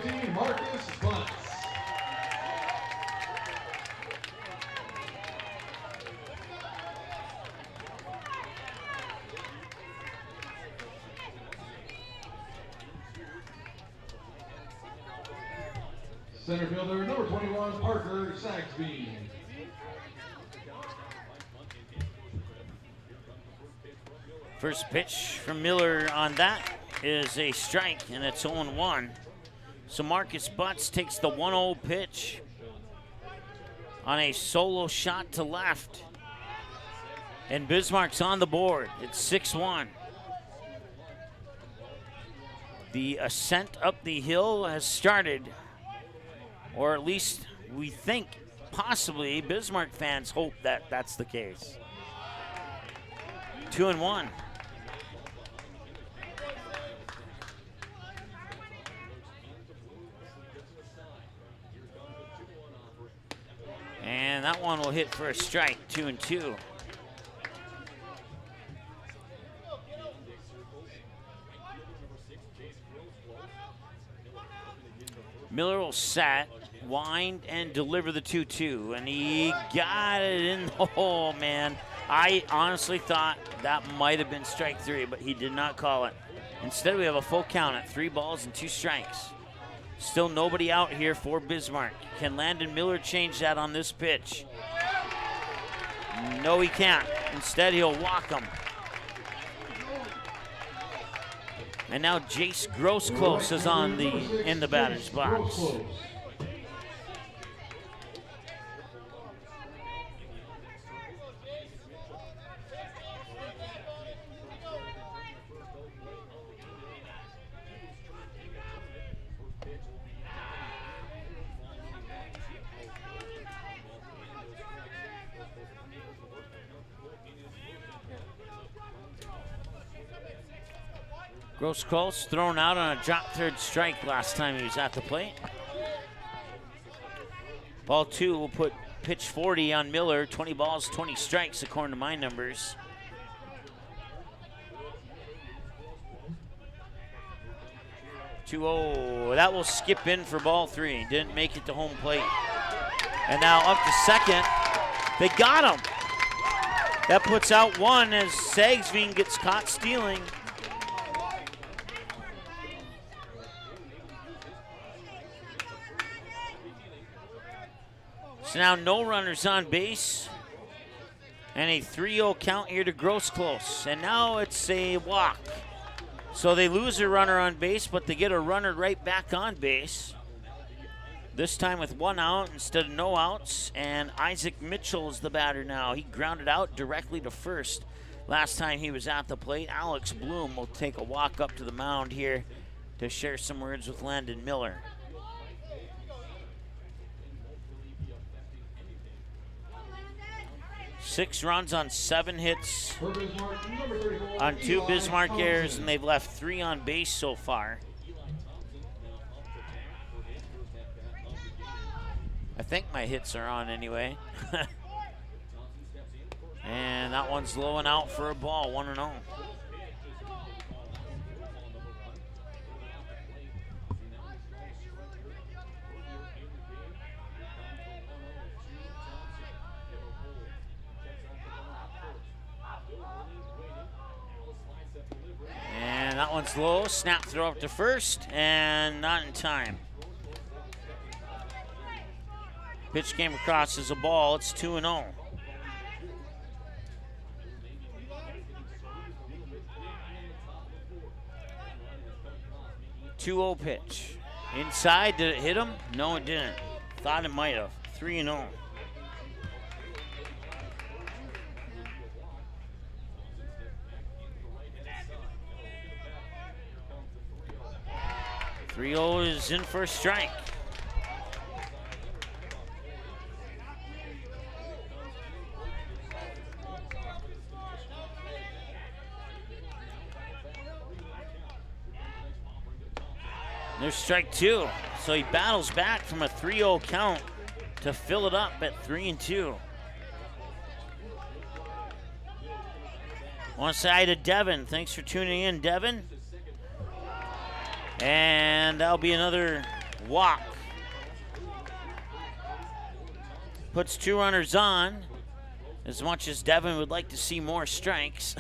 Center fielder number 21, Parker Sagsby. First pitch from Miller on that is a strike, and it's 0-1. So Marcus Butts takes the 1-0 pitch on a solo shot to left. And Bismarck's on the board. It's 6-1. The ascent up the hill has started. Or at least we think, possibly, Bismarck fans hope that that's the case. 2-1. And that one will hit for a strike, 2-2. Miller will set, wind, and deliver the 2-2. And he got it in the hole, man. I honestly thought that might have been strike 3, but he did not call it. Instead, we have a full count at 3 balls and 2 strikes. Still nobody out here for Bismarck. Can Landon Miller change that on this pitch? No, he can't. Instead, he'll walk him. And now Jace Grossclose is in the batter's box. Grossclose thrown out on a drop third strike last time he was at the plate. Ball 2 will put pitch 40 on Miller. 20 balls, 20 strikes according to my numbers. That will skip in for ball 3. Didn't make it to home plate. And now up to second. They got him. That puts out 1 as Sagsveen gets caught stealing. So now no runners on base. And a 3-0 count here to Grossclose. And now it's a walk. So they lose a runner on base, but they get a runner right back on base. This time with 1 out instead of no outs. And Isaac Mitchell is the batter now. He grounded out directly to first last time he was at the plate. Alex Bloom will take a walk up to the mound here to share some words with Landon Miller. 6 runs on 7 hits on 2 Bismarck errors, and they've left 3 on base so far. I think my hits are on anyway. And that one's low and out for a ball, 1-0. And that one's low. Snap throw up to first, and not in time. Pitch came across as a ball. It's 2-0. Two-0 pitch. Inside, did it hit him? No, it didn't. Thought it might have. 3-0. Three-0 is in for a strike. There's strike 2. So he battles back from a 3-0 count to fill it up at 3-2. Want to say hi to Devin. Thanks for tuning in, Devin. And that'll be another walk. Puts 2 runners on. As much as Devin would like to see more strikes.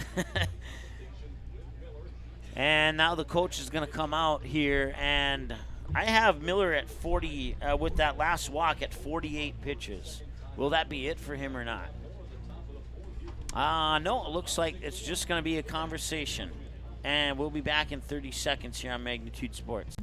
And now the coach is going to come out here, and I have Miller at 40, with that last walk at 48 pitches. Will that be it for him or not? No, it looks like it's just going to be a conversation. And we'll be back in 30 seconds here on Magnitude Sports.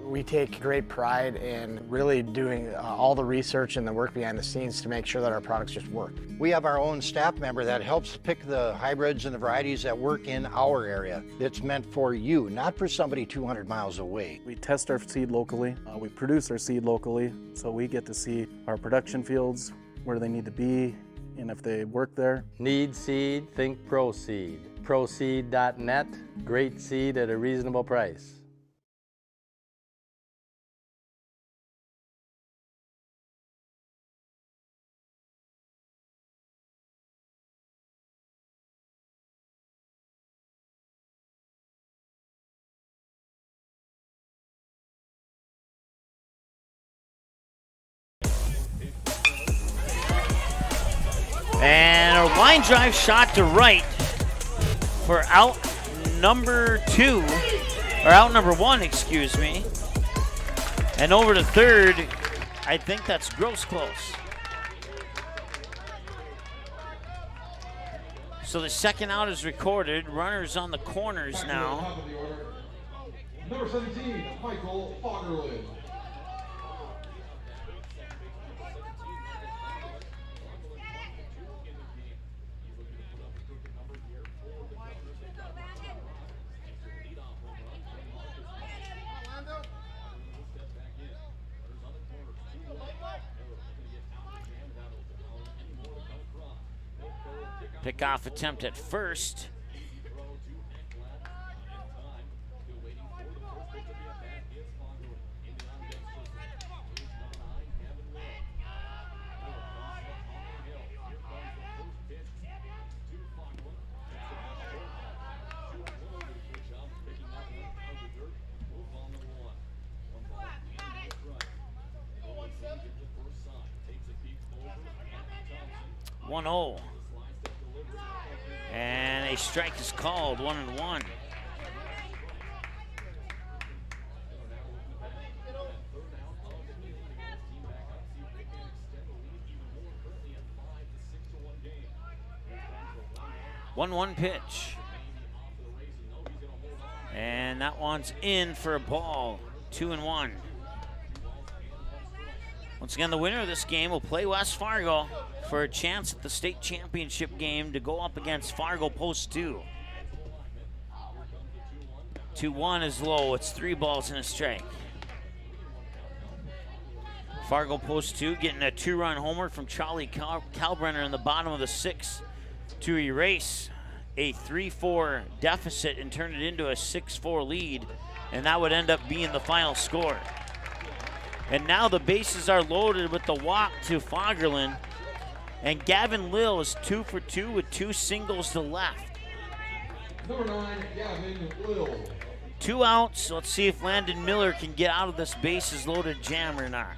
We take great pride in really doing all the research and the work behind the scenes to make sure that our products just work. We have our own staff member that helps pick the hybrids and the varieties that work in our area. It's meant for you, not for somebody 200 miles away. We test our seed locally. We produce our seed locally, so we get to see our production fields, where they need to be, and if they work there. Need seed? Think ProSeed. ProSeed.net. Great seed at a reasonable price. And a line drive shot to right for out number one, excuse me. And over to third, I think that's Gross close. So the second out is recorded. Runners on the corners now. Number 17, Michael Fagerlund. Pickoff attempt at first. One-0. And a strike is called, 1-1. One pitch. And that one's in for a ball, 2-1. Once again, the winner of this game will play West Fargo for a chance at the state championship game to go up against Fargo Post 2. 2-1 is low. It's 3 balls and a strike. Fargo Post 2 getting a 2-run homer from Charlie Kalbrenner in the bottom of the 6th to erase a 3-4 deficit and turn it into a 6-4 lead, and that would end up being the final score. And now the bases are loaded with the walk to Fagerlund. And Gavin Lill is 2 for 2 with 2 singles to left. Number 9, Gavin Lill. 2 outs. Let's see if Landon Miller can get out of this bases loaded jam or not.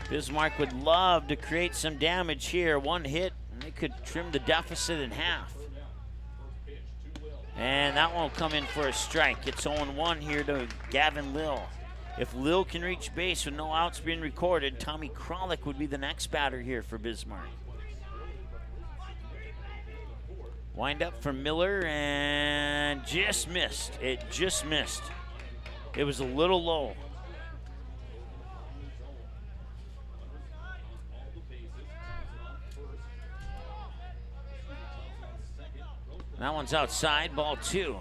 Bismarck would love to create some damage here. 1 hit, and they could trim the deficit in half. And that one will come in for a strike. It's 0-1 here to Gavin Lill. If Lill can reach base with no outs being recorded, Tommy Kralik would be the next batter here for Bismarck. Wind up for Miller and just missed. It just missed. It was a little low. That one's outside, ball 2.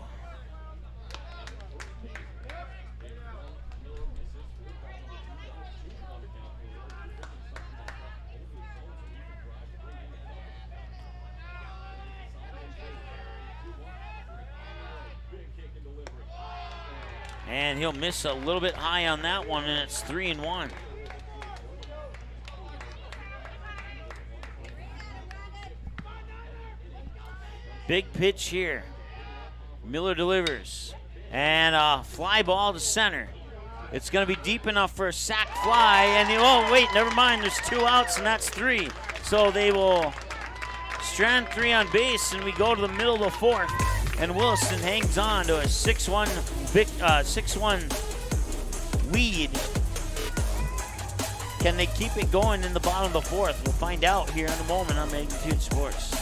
And he'll miss a little bit high on that one, and it's 3-1. Big pitch here. Miller delivers. And a fly ball to center. It's going to be deep enough for a sac fly. And oh, wait, never mind. There's 2 outs, and that's 3. So they will strand 3 on base, and we go to the middle of the 4th. And Williston hangs on to a 6-1 lead. Can they keep it going in the bottom of the 4th? We'll find out here in a moment on Magnitude Sports.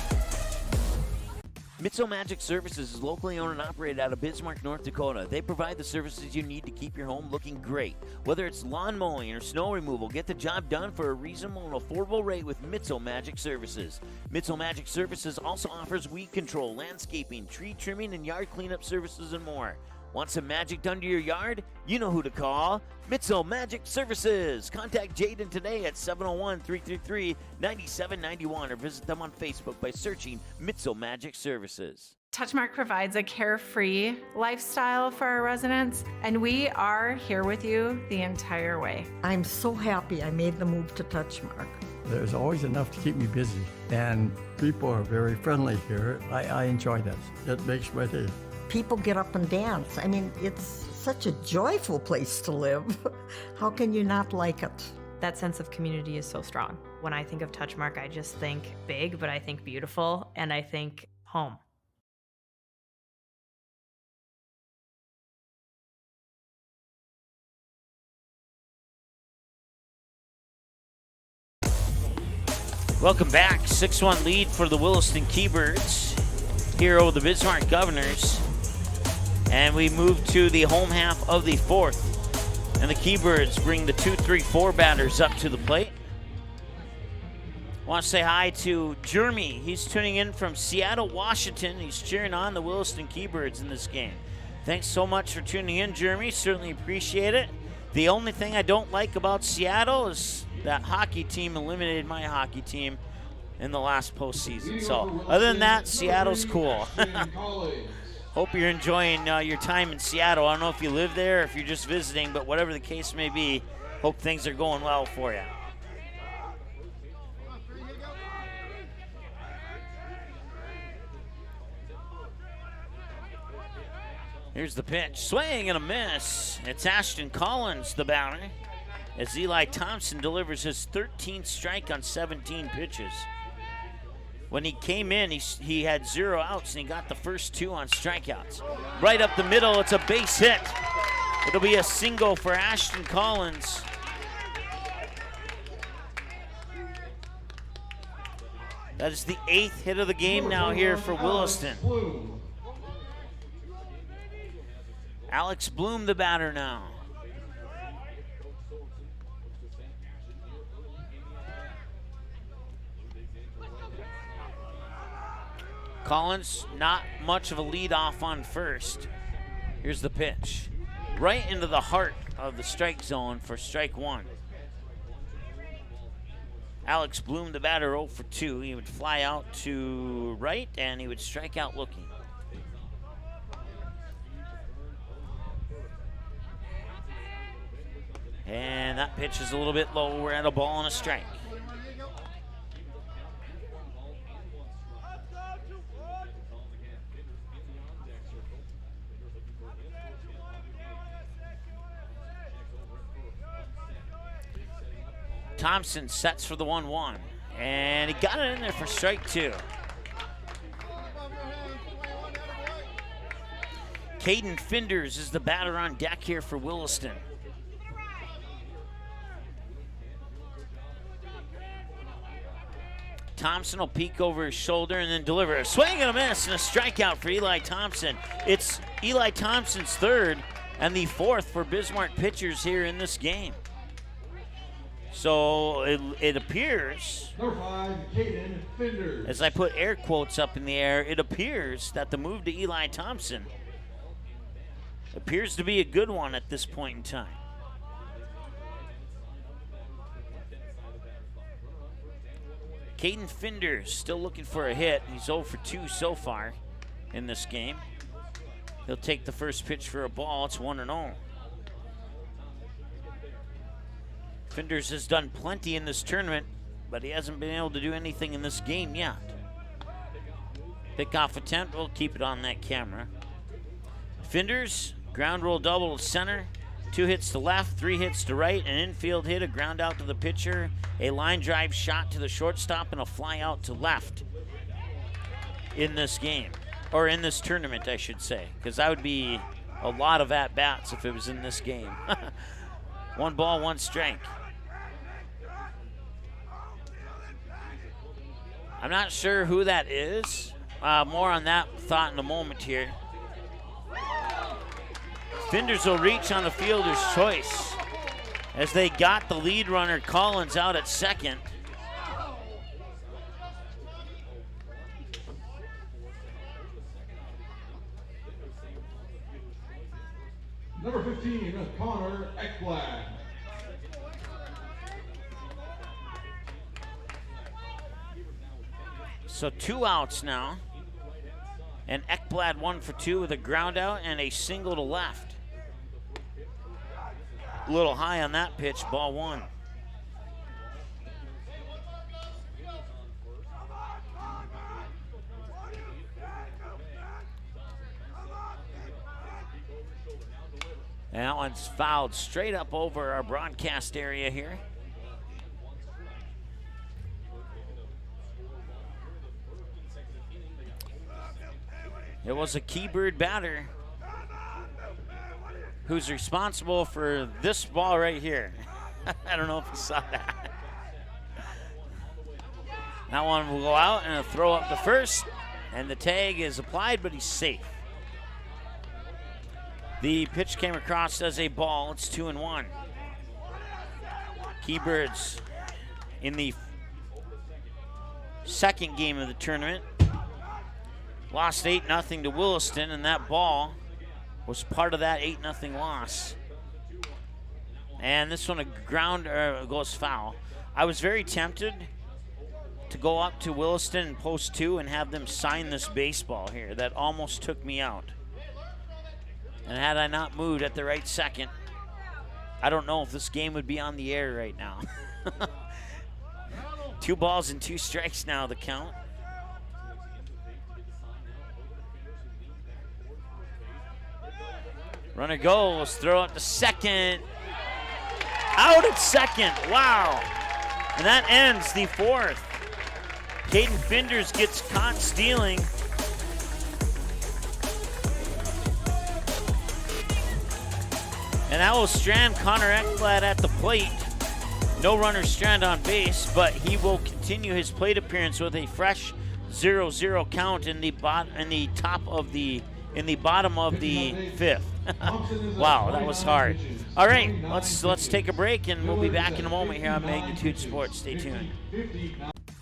Mitso Magic Services is locally owned and operated out of Bismarck, North Dakota. They provide the services you need to keep your home looking great. Whether it's lawn mowing or snow removal, get the job done for a reasonable and affordable rate with Mitso Magic Services. Mitso Magic Services also offers weed control, landscaping, tree trimming, and yard cleanup services and more. Want some magic done to your yard? You know who to call. Mitso Magic Services. Contact Jaden today at 701-333-9791 or visit them on Facebook by searching Mitso Magic Services. Touchmark provides a carefree lifestyle for our residents, and we are here with you the entire way. I'm so happy I made the move to Touchmark. There's always enough to keep me busy, and people are very friendly here. I enjoy that. It makes my day. People get up and dance. I mean, it's such a joyful place to live. How can you not like it? That sense of community is so strong. When I think of Touchmark, I just think big, but I think beautiful, and I think home. Welcome back. 6-1 lead for the Williston Keybirds here over the Bismarck Governors. And we move to the home half of the fourth. And the Keybirds bring the 2-3-4 batters up to the plate. Want to say hi to Jeremy. He's tuning in from Seattle, Washington. He's cheering on the Williston Keybirds in this game. Thanks so much for tuning in, Jeremy. Certainly appreciate it. The only thing I don't like about Seattle is that hockey team eliminated my hockey team in the last postseason. So other than that, Seattle's cool. Hope you're enjoying your time in Seattle. I don't know if you live there or if you're just visiting, but whatever the case may be, hope things are going well for you. Here's the pitch. Swing and a miss. It's Ashton Collins, the batter, as Eli Thompson delivers his 13th strike on 17 pitches. When he came in, he had 0 outs, and he got the first 2 on strikeouts. Right up the middle, it's a base hit. It'll be a single for Ashton Collins. That is the 8th hit of the game now here for Williston. Alex Bloom, the batter now. Collins, not much of a lead off on first. Here's the pitch. Right into the heart of the strike zone for strike 1. Alex Bloom, the batter, 0 for 2. He would fly out to right, and he would strike out looking. And that pitch is a little bit low. We're at a ball and a strike. Thompson sets for the 1-1, and he got it in there for strike 2. Caden Finders is the batter on deck here for Williston. Thompson will peek over his shoulder and then deliver a swing and a miss and a strikeout for Eli Thompson. It's Eli Thompson's 3rd and the 4th for Bismarck pitchers here in this game. So it appears, Number 5, Caden Finders. as I put air quotes up in the air, it appears that the move to Eli Thompson appears to be a good one at this point in time. Caden Finders still looking for a hit. He's 0 for 2 so far in this game. He'll take the first pitch for a ball. It's 1-0. Finders has done plenty in this tournament, but he hasn't been able to do anything in this game yet. Pickoff attempt, we'll keep it on that camera. Finders, ground roll double to center, 2 hits to left, 3 hits to right, an infield hit, a ground out to the pitcher, a line drive shot to the shortstop, and a fly out to left in this game. Or in this tournament, I should say, because that would be a lot of at-bats if it was in this game. 1 ball, 1 strike. I'm not sure who that is. More on that thought in a moment here. Finders will reach on the fielder's choice as they got the lead runner Collins out at second. Number 15, Connor Ekblad. So 2 outs now. And Ekblad 1 for 2 with a ground out and a single to left. A little high on that pitch, ball 1. And that one's fouled straight up over our broadcast area here. It was a Keybird batter who's responsible for this ball right here. I don't know if you saw that. That one will go out and a throw up to first, and the tag is applied, but he's safe. The pitch came across as a ball. It's 2-1. Keybirds in the second game of the tournament lost 8-0 to Williston, and that ball was part of that 8-0 loss. And this one goes foul. I was very tempted to go up to Williston and post 2 and have them sign this baseball here. That almost took me out. And had I not moved at the right second, I don't know if this game would be on the air right now. 2 balls and 2 strikes now, the count. Runner goes, throw it to second. Out at second, wow. And that ends the 4th. Caden Finders gets caught stealing. And that will strand Connor Ekblad at the plate. No runner strand on base, but he will continue his plate appearance with a fresh 0-0 count in the bottom of the 5th. Wow, that was hard. All right, let's take a break, and we'll be back in a moment here on Magnitude Sports. Stay tuned.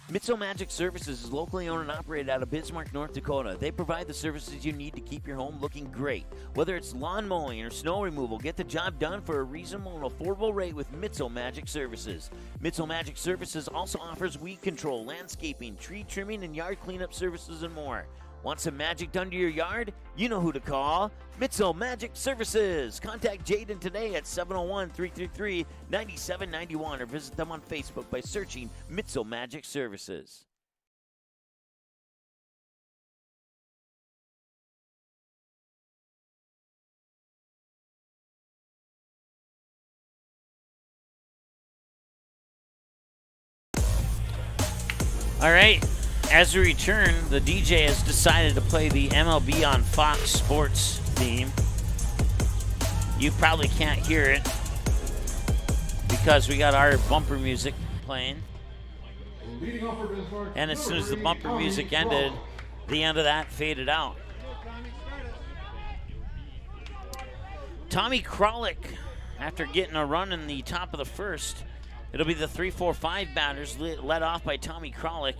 Mitso Magic Services is locally owned and operated out of Bismarck, North Dakota. They provide the services you need to keep your home looking great. Whether it's lawn mowing or snow removal, get the job done for a reasonable and affordable rate with Mitso Magic Services. Mitso Magic Services also offers weed control, landscaping, tree trimming, and yard cleanup services and more. Want some magic done to your yard? You know who to call. Mitso Magic Services. Contact Jaden today at 701-333-9791 or visit them on Facebook by searching Mitso Magic Services. All right. As we return, the DJ has decided to play the MLB on Fox Sports theme. You probably can't hear it because we got our bumper music playing. And as soon as the bumper music ended, the end of that faded out. Tommy Kralik, after getting a run in the top of the first, it'll be the 3-4-5 batters led off by Tommy Kralik.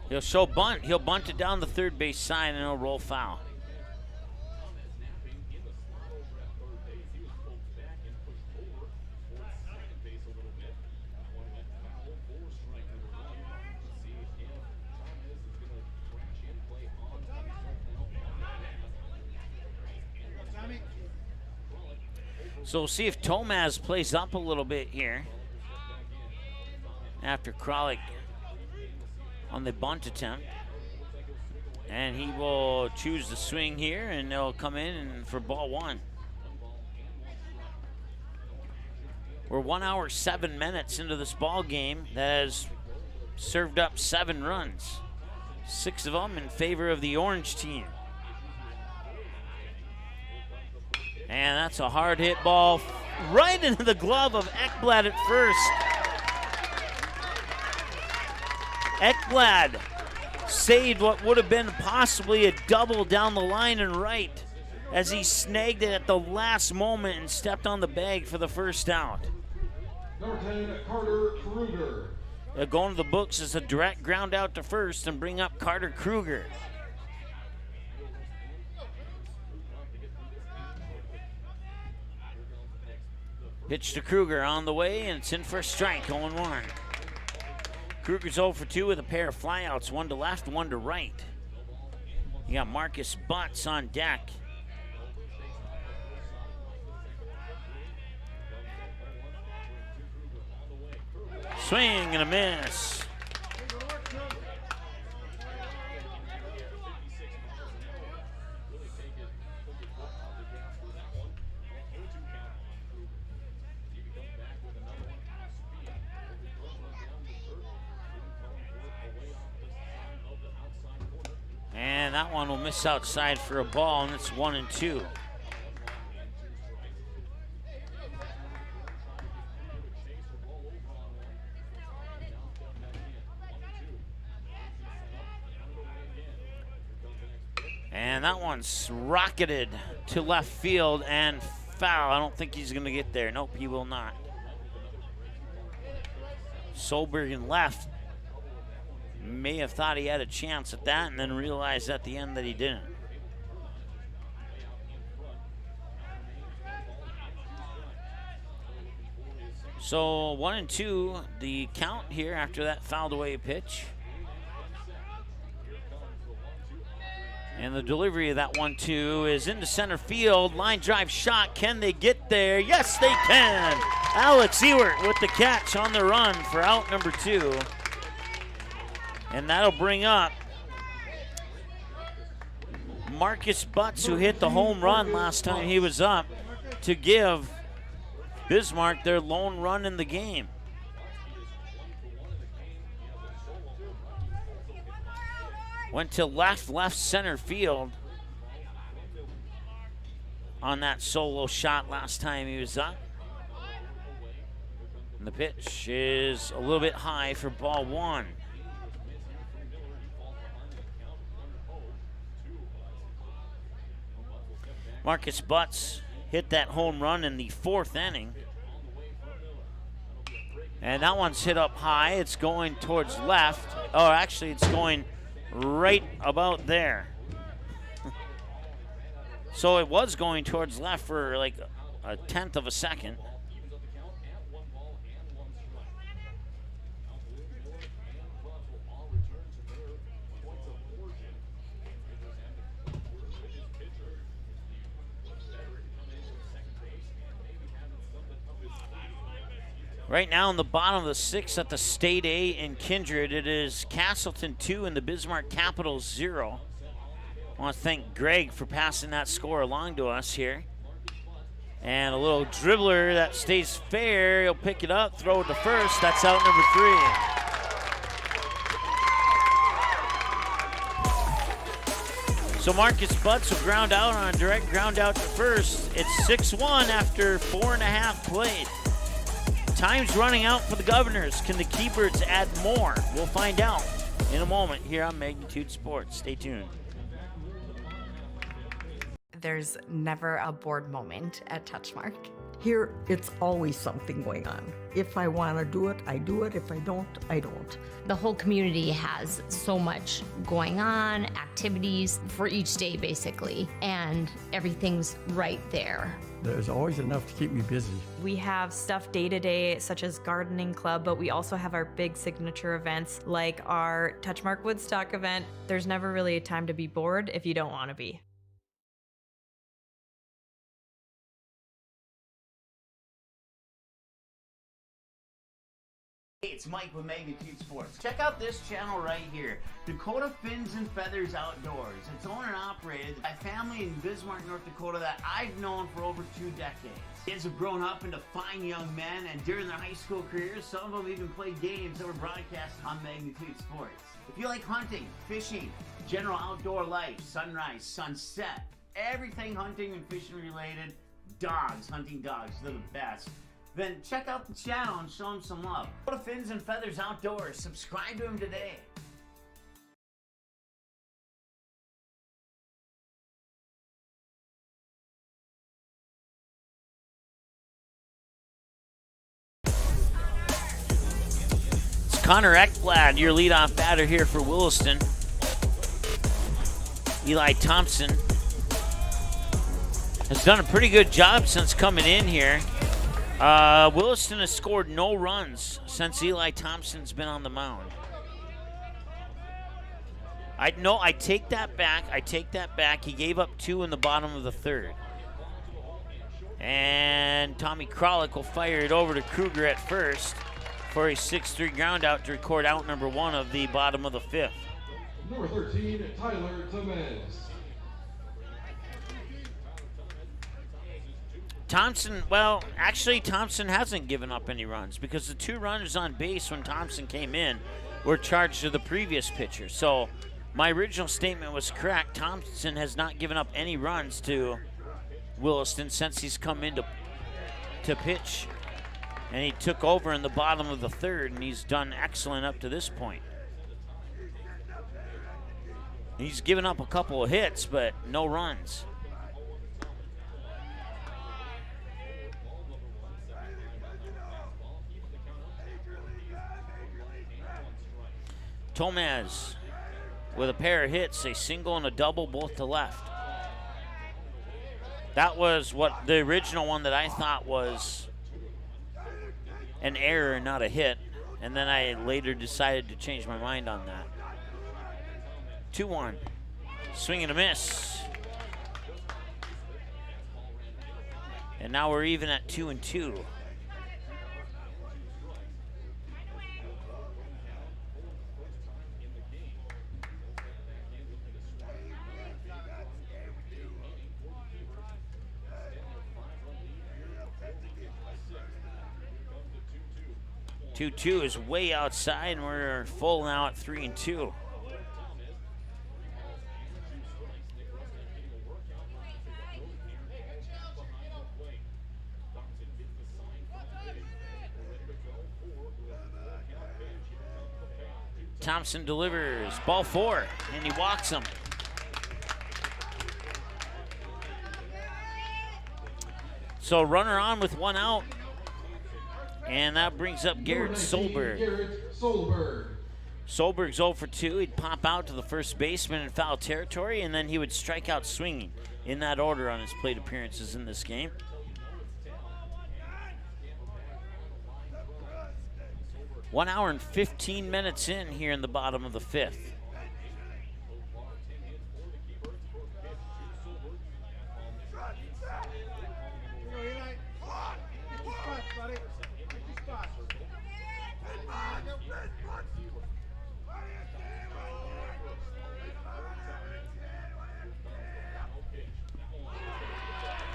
He'll show bunt. He'll bunt it down the third base side and it'll roll foul. So we'll see if Tomaz plays up a little bit here after Kralik on the bunt attempt. And he will choose the swing here, and they'll come in for ball 1. We're 1 hour, 7 minutes into this ball game that has served up 7 runs, 6 of them in favor of the orange team. And that's a hard hit ball right into the glove of Ekblad at first. Ekblad saved what would have been possibly a double down the line and right as he snagged it at the last moment and stepped on the bag for the first out. Number 10, Carter Kruger. Going to the books as a direct ground out to first and bring up Carter Kruger. Pitch to Kruger on the way, and it's in for a strike, 0-1. Kruger's 0 for 2 with a pair of flyouts, 1 to left, 1 to right. You got Marcus Butts on deck. Swing and a miss. And that one will miss outside for a ball, and it's 1-2. And that one's rocketed to left field and foul. I don't think he's going to get there. Nope, he will not. Solbergen left. May have thought he had a chance at that and then realized at the end that he didn't. So 1-2, the count here after that fouled away pitch. And the delivery of that 1-2 is into center field. Line drive shot. Can they get there? Yes, they can. Alex Ewert with the catch on the run for out number 2. And that'll bring up Marcus Butts, who hit the home run last time he was up, to give Bismarck their lone run in the game. Went to left center field on that solo shot last time he was up. And the pitch is a little bit high for ball 1. Marcus Butts hit that home run in the 4th inning. And that one's hit up high. It's going towards left. Oh, actually, it's going right about there. So it was going towards left for like a 1/10 of a second. Right now in the bottom of the 6th at the State A in Kindred, it is Castleton 2 and the Bismarck Capitals 0. I want to thank Greg for passing that score along to us here. And a little dribbler that stays fair. He'll pick it up, throw it to first. That's out number 3. So Marcus Butts will ground out on a direct ground out to first. It's 6-1 after 4.5 played. Time's running out for the Governors. Can the Keybirds add more? We'll find out in a moment here on Magnitude Sports. Stay tuned. There's never a bored moment at Touchmark. Here, it's always something going on. If I want to do it, I do it. If I don't, I don't. The whole community has so much going on, activities for each day basically, and everything's right there. There's always enough to keep me busy. We have stuff day to day, such as gardening club, but we also have our big signature events like our Touchmark Woodstock event. There's never really a time to be bored if you don't want to be. Hey, it's Mike with Magnitude Sports. Check out this channel right here, Dakota Fins and Feathers Outdoors. It's owned and operated by a family in Bismarck, North Dakota that I've known for over 2 decades. Kids have grown up into fine young men, and during their high school careers, some of them even played games that were broadcast on Magnitude Sports. If you like hunting, fishing, general outdoor life, sunrise, sunset, everything hunting and fishing related, dogs, hunting dogs, they're the best. Then check out the channel and show them some love. Go to Fins and Feathers Outdoors. Subscribe to them today. It's Connor Ekblad, your leadoff batter here for Williston. Eli Thompson has done a pretty good job since coming in here. Williston has scored no runs since Eli Thompson's been on the mound. I take that back. He gave up 2 in the bottom of the 3rd. And Tommy Kralik will fire it over to Kruger at first for a 6-3 ground out to record out number 1 of the bottom of the 5th. Number 13, Tyler Tomez. Thompson, well, actually Thompson hasn't given up any runs because the 2 runners on base when Thompson came in were charged to the previous pitcher. So my original statement was correct. Thompson has not given up any runs to Williston since he's come in to pitch. And he took over in the bottom of the 3rd, and he's done excellent up to this point. He's given up a couple of hits, but no runs. Tomez with a pair of hits, a single and a double, both to left. That was what the original one that I thought was an error, not a hit, and then I later decided to change my mind on that. 2-1, swing and a miss. And now we're even at 2-2. Two is way outside, and we're full now at 3-2. Thompson delivers, ball 4, and he walks him. So runner on with 1 out. And that brings up Garrett Solberg. Solberg's 0 for 2. He'd pop out to the first baseman in foul territory, and then he would strike out swinging in that order on his plate appearances in this game. One hour and 15 minutes in here in the bottom of the 5th.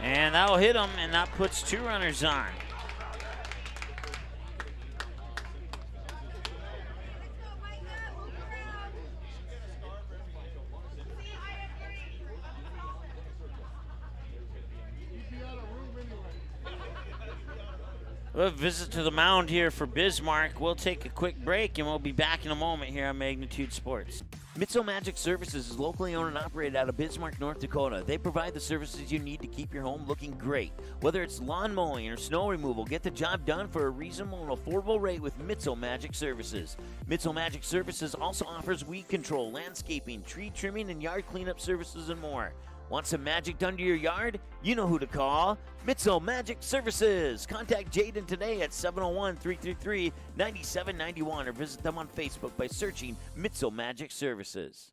And that'll hit him, and that puts 2 runners on. A visit to the mound here for Bismarck. We'll take a quick break, and we'll be back in a moment here on Magnitude Sports. Mitso Magic Services is locally owned and operated out of Bismarck, North Dakota. They provide the services you need to keep your home looking great. Whether it's lawn mowing or snow removal, get the job done for a reasonable and affordable rate with Mitso Magic Services. Mitso Magic Services also offers weed control, landscaping, tree trimming, and yard cleanup services and more. Want some magic done to your yard? You know who to call. Mitso Magic Services. Contact Jaden today at 701-333-9791 or visit them on Facebook by searching Mitso Magic Services.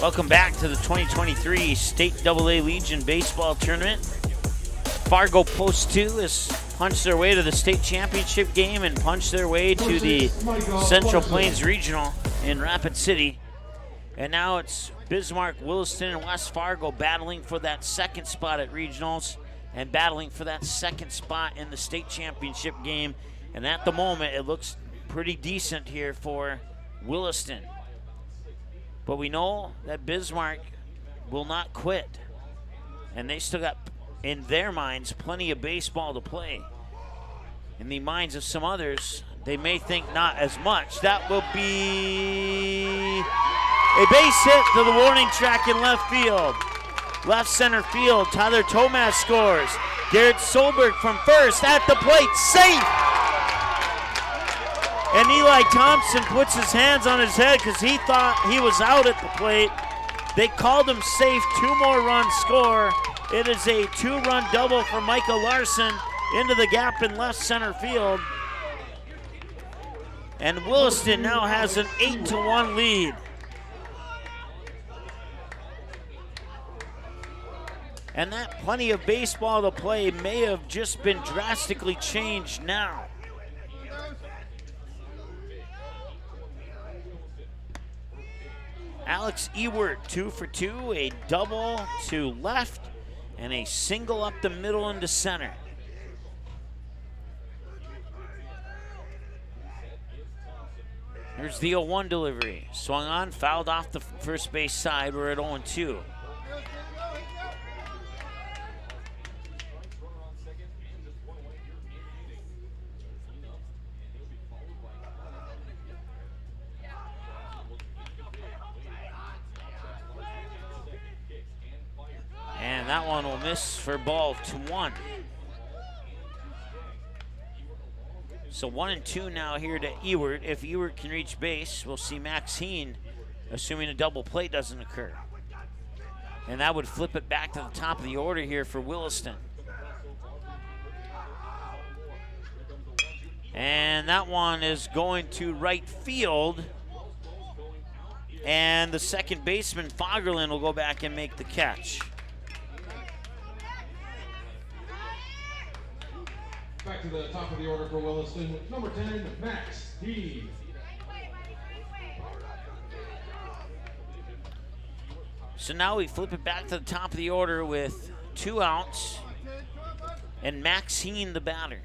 Welcome back to the 2023 State AA Legion Baseball Tournament. Fargo Post 2 has punched their way to the state championship game and punched their way to the Central Plains Regional in Rapid City. And now it's Bismarck, Williston, and West Fargo battling for that 2nd spot at regionals and battling for that 2nd spot in the state championship game. And at the moment, it looks pretty decent here for Williston. But we know that Bismarck will not quit. And they still got, in their minds, plenty of baseball to play. In the minds of some others, they may think not as much. That will be a base hit to the warning track in left field. Left center field, Tyler Tomez scores. Garrett Solberg from first at the plate, safe! And Eli Thompson puts his hands on his head because he thought he was out at the plate. They called him safe, 2 more runs score. It is a 2-run double for Micah Larson into the gap in left center field. And Williston now has an 8-1 lead. And that plenty of baseball to play may have just been drastically changed now. Alex Ewert, 2 for 2, a double to left, and a single up the middle into center. Here's the 0-1 delivery. Swung on, fouled off the first base side. We're at 0-2. And that one will miss for ball 1. So 1-2 now here to Ewert. If Ewert can reach base, we'll see Max Heen, assuming a double play doesn't occur. And that would flip it back to the top of the order here for Williston. And that one is going to right field. And the second baseman, Fagerlund, will go back and make the catch. Back to the top of the order for Williston, number 10, Max Heen. So now we flip it back to the top of the order with 2 outs and Max Heen, the batter.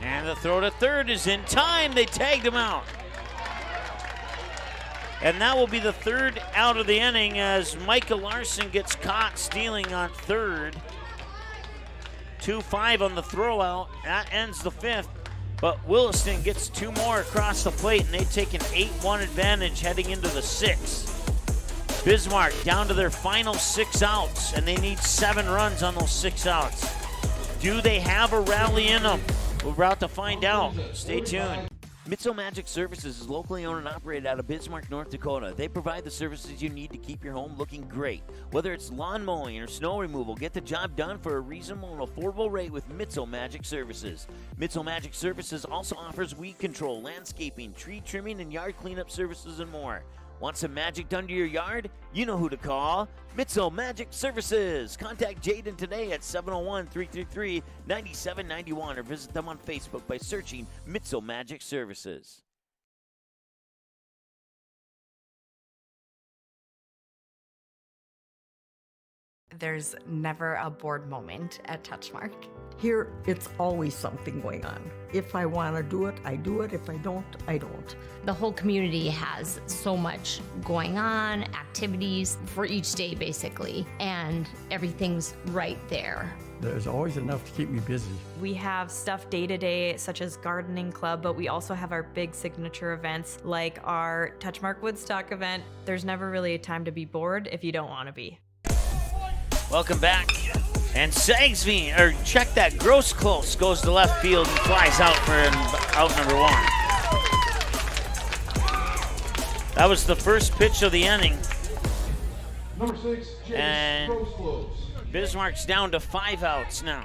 And the throw to third is in time. They tagged him out. And that will be the third out of the inning as Micah Larson gets caught stealing on third. 2-5 on the throw out. That ends the 5th. But Williston gets 2 more across the plate, and they take an 8-1 advantage heading into the 6th. Bismarck down to their final 6 outs, and they need 7 runs on those 6 outs. Do they have a rally in them? We're about to find out. Stay tuned. Mitso Magic Services is locally owned and operated out of Bismarck, North Dakota. They provide the services you need to keep your home looking great. Whether it's lawn mowing or snow removal, get the job done for a reasonable and affordable rate with Mitso Magic Services. Mitso Magic Services also offers weed control, landscaping, tree trimming, and yard cleanup services and more. Want some magic done to your yard? You know who to call. Mitso Magic Services. Contact Jaden today at 701-333-9791 or visit them on Facebook by searching Mitso Magic Services. There's never a bored moment at Touchmark. Here, it's always something going on. If I want to do it, I do it. If I don't, I don't. The whole community has so much going on, activities for each day basically, and everything's right there. There's always enough to keep me busy. We have stuff day to day, such as gardening club, but we also have our big signature events like our Touchmark Woodstock event. There's never really a time to be bored if you don't want to be. Welcome back. And Sagsveen, or check that, Gross close, goes to left field and flies out for out number 1. That was the first pitch of the inning. Number 6, and Gross close. Bismarck's down to 5 outs now.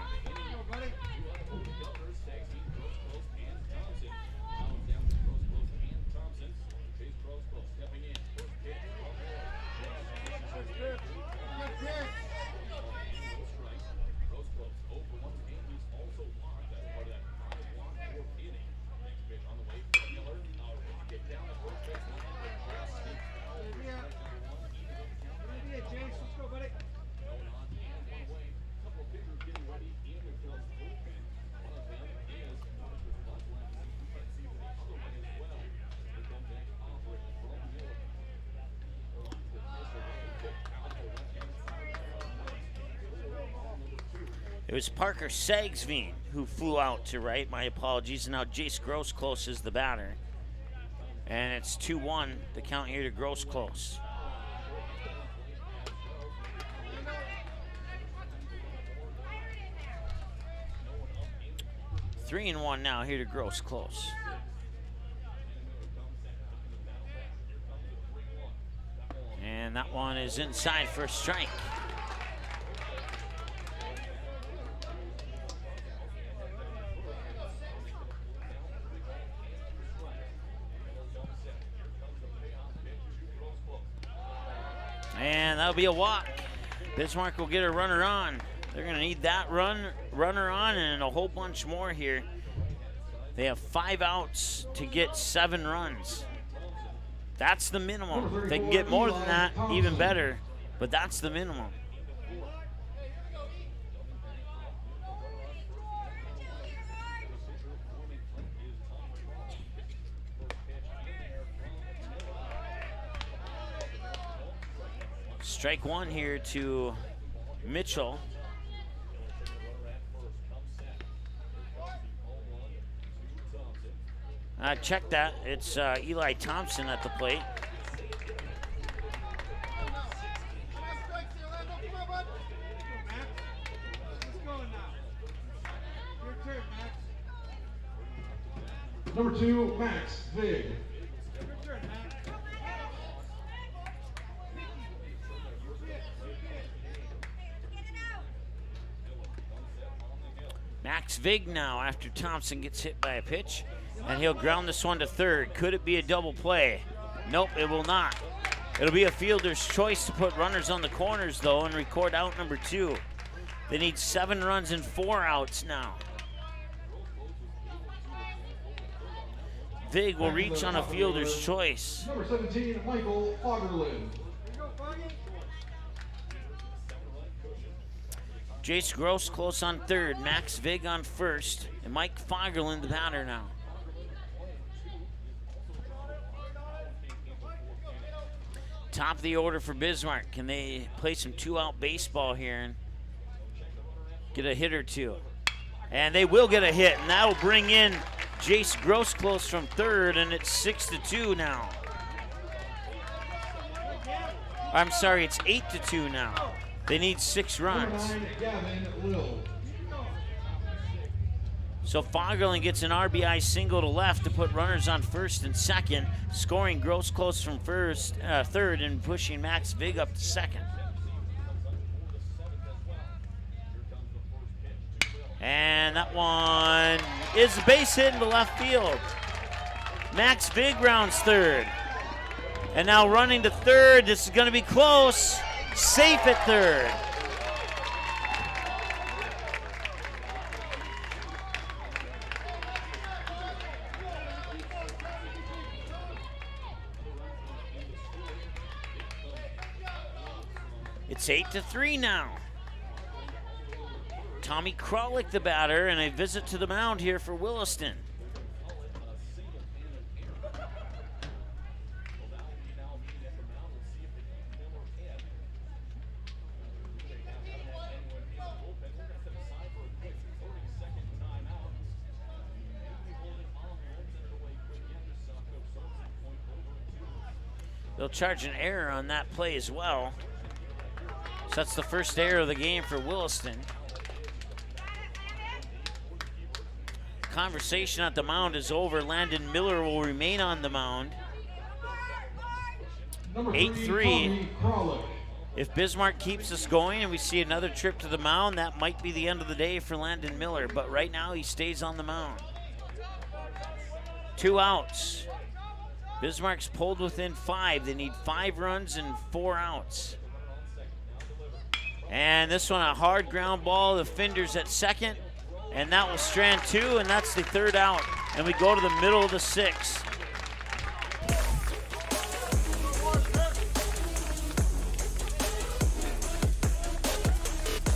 It was Parker Sagsveen who flew out to right. My apologies. And now Jace Grossclose is the batter. And it's 2-1, the count here to Grossclose. Three and 1 now here to Grossclose. And that one is inside for a strike. And that'll be a walk. Bismarck will get a runner on. They're going to need that runner on and a whole bunch more here. They have 5 outs to get 7 runs. That's the minimum. If they can get more than that, even better. But that's the minimum. Strike one here to Mitchell. Check that. It's Eli Thompson at the plate. Number 2, Max Vig. Max Vig now after Thompson gets hit by a pitch, and he'll ground this one to third. Could it be a double play? Nope, it will not. It'll be a fielder's choice to put runners on the corners, though, and record out number 2. They need 7 runs and 4 outs now. Vig will reach on a fielder's choice. Number 17, Michael Fagerlund. Jace Gross close on third, Max Vig on first, and Mike Fagerlund the batter now. Top of the order for Bismarck. Can they play some 2-out baseball here and get a hit or two? And they will get a hit, and that'll bring in Jace Gross close from third, and it's 6-2 now. I'm sorry, it's 8-2 now. They need 6 runs. So Fagerlund gets an RBI single to left to put runners on first and second, scoring Gross close from third and pushing Max Vig up to second. And that one is a base hit into left field. Max Vig rounds third. And now running to third, this is going to be close. Safe at third. It's 8-3 now. Tommy Kralik the batter, and a visit to the mound here for Williston. They'll charge an error on that play as well. So that's the first error of the game for Williston. Conversation at the mound is over. Landon Miller will remain on the mound. 8-3. If Bismarck keeps us going and we see another trip to the mound, that might be the end of the day for Landon Miller. But right now he stays on the mound. 2 outs. Bismarck's pulled within 5. They need 5 runs and 4 outs. And this one, a hard ground ball. The Finders at second. And that will strand 2, and that's the 3rd out. And we go to the middle of the 6th.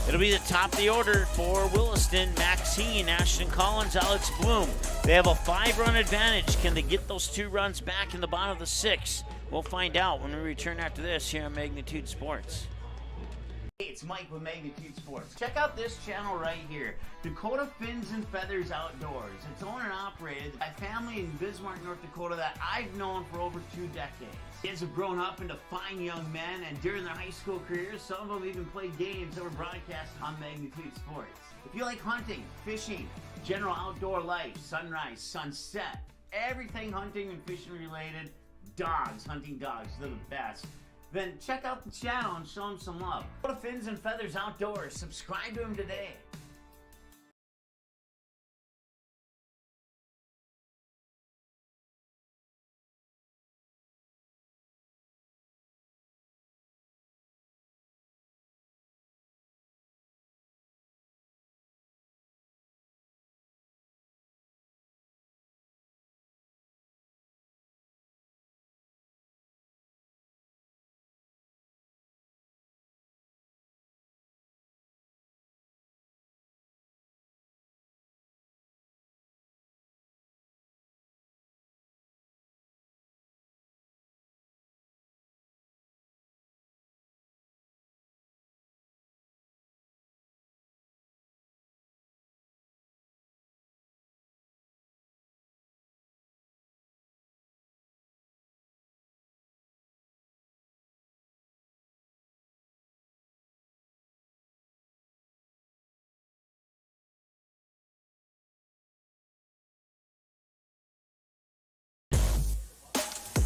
It'll be the top of the order for Williston. Max Heen, Ashton Collins, Alex Bloom. They have a 5-run advantage. Can they get those 2 runs back in the bottom of the 6th? We'll find out when we return after this here on Magnitude Sports. Hey, it's Mike with Magnitude Sports. Check out this channel right here, Dakota Fins and Feathers Outdoors. It's owned and operated by a family in Bismarck, North Dakota that I've known for over 2 decades. Kids have grown up into fine young men, and during their high school careers, some of them even played games that were broadcast on Magnitude Sports. If you like hunting, fishing, general outdoor life, sunrise, sunset, everything hunting and fishing related, dogs, hunting dogs, they're the best. then check out the channel and show him some love. Go to Fins and Feathers Outdoors. Subscribe to him today.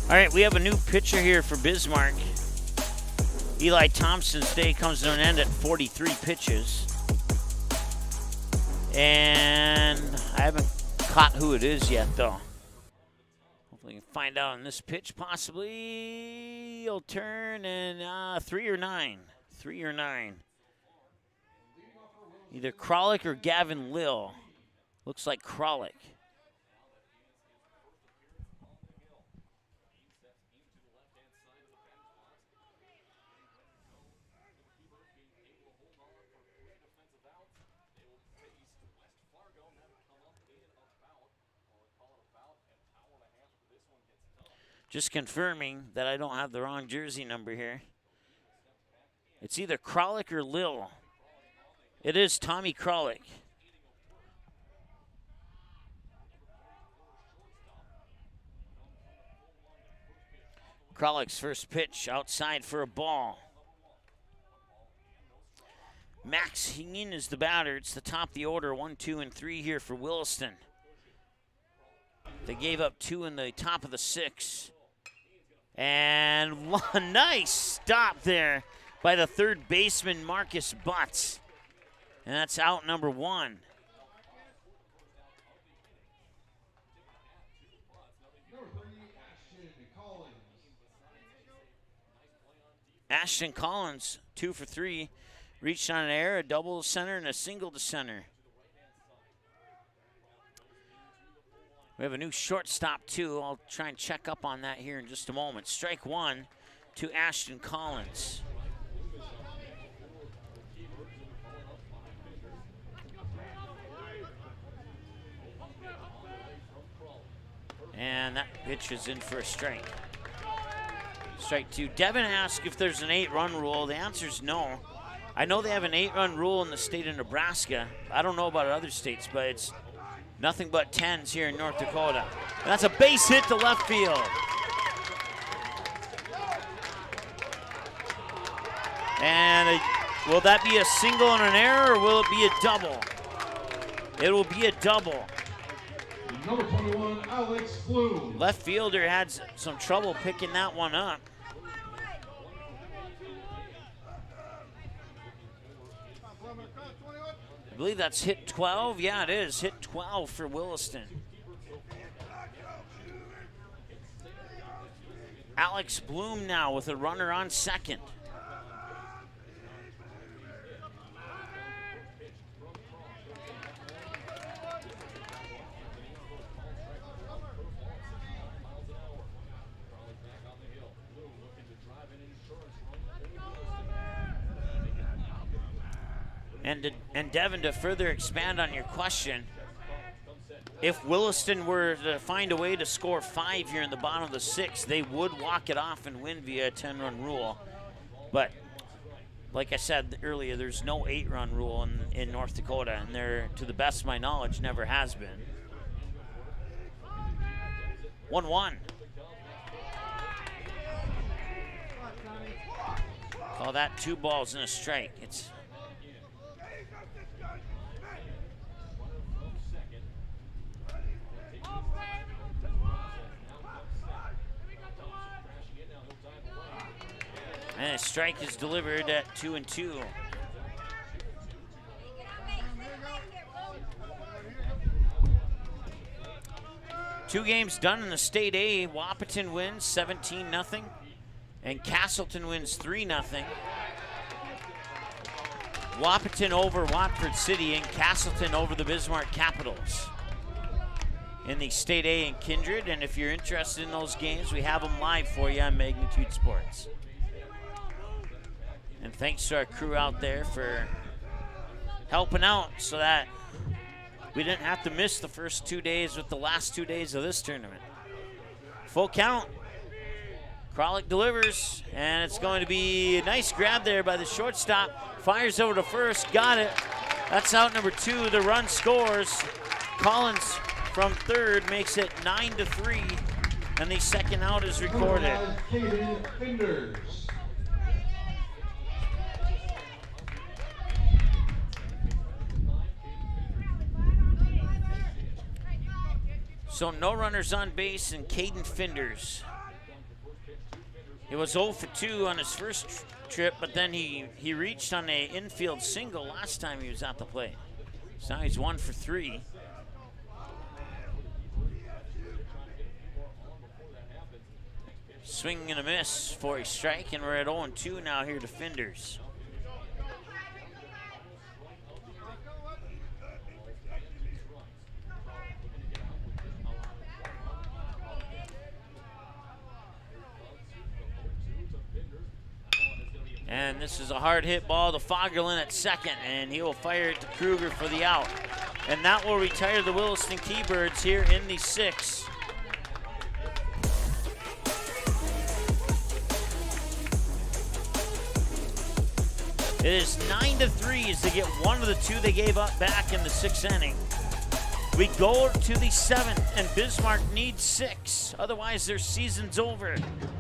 All right, we have a new pitcher here for Bismarck. Eli Thompson's day comes to an end at 43 pitches. And I haven't caught who it is yet, though. Hopefully we can find out on this pitch, possibly. He'll turn and 3 or 9. 3 or 9. Either Kralik or Gavin Lill. Looks like Kralik. Just confirming that I don't have the wrong jersey number here. It's either Kralik or Lill. It is Tommy Kralik. Kralik's first pitch outside for a ball. Max Hingin is the batter. It's the top of the order, 1, 2, and 3 here for Williston. They gave up 2 in the top of the 6. And a nice stop there by the third baseman, Marcus Butts. And that's out number 1. Ashton Collins, 2 for 3. Reached on an error, a double to center, and a single to center. We have a new shortstop, too. I'll try and check up on that here in just a moment. Strike 1 to Ashton Collins. And that pitch is in for a strike. Strike 2. Devin asked if there's an 8-run rule. The answer is no. I know they have an 8-run rule in the state of Nebraska. I don't know about other states, but it's nothing but 10s here in North Dakota. And that's a base hit to left field. And will that be a single and an error, or will it be a double? It will be a double. Number 21, Alex Bloom. Left fielder had some trouble picking that one up. I believe that's hit 12. Yeah, it is. Hit 12 for Williston. Alex Bloom now with a runner on second. And Devin, to further expand on your question, if Williston were to find a way to score 5 here in the bottom of the 6th, they would walk it off and win via a 10-run rule. But like I said earlier, there's no 8-run rule in North Dakota, and there, to the best of my knowledge, never has been. 1-1. Call that 2 balls and a strike. It's And a strike is delivered at 2-2. Two games done in the State A. Wahpeton wins 17-0, and Castleton wins 3-0. Wahpeton over Watford City, and Castleton over the Bismarck Capitals in the State A and Kindred. And if you're interested in those games, we have them live for you on Magnitude Sports. And thanks to our crew out there for helping out so that we didn't have to miss the first 2 days with the last 2 days of this tournament. Full count. Kralik delivers, and it's going to be a nice grab there by the shortstop. Fires over to first, got it. That's out number 2. The run scores. Collins from third makes it 9-3, and the second out is recorded. So no runners on base, and Caden Finders. He was 0 for 2 on his first trip, but then he reached on an infield single last time he was at the plate. So now he's 1 for 3. Swing and a miss for a strike, and we're at 0-2 now here to Finders. And this is a hard hit ball to Fagerlin at second, and he will fire it to Kruger for the out. And that will retire the Williston Keybirds here in the 6th. It is 9-3 as they get one of the 2 they gave up back in the 6th inning. We go to the 7th, and Bismarck needs 6. Otherwise, their season's over.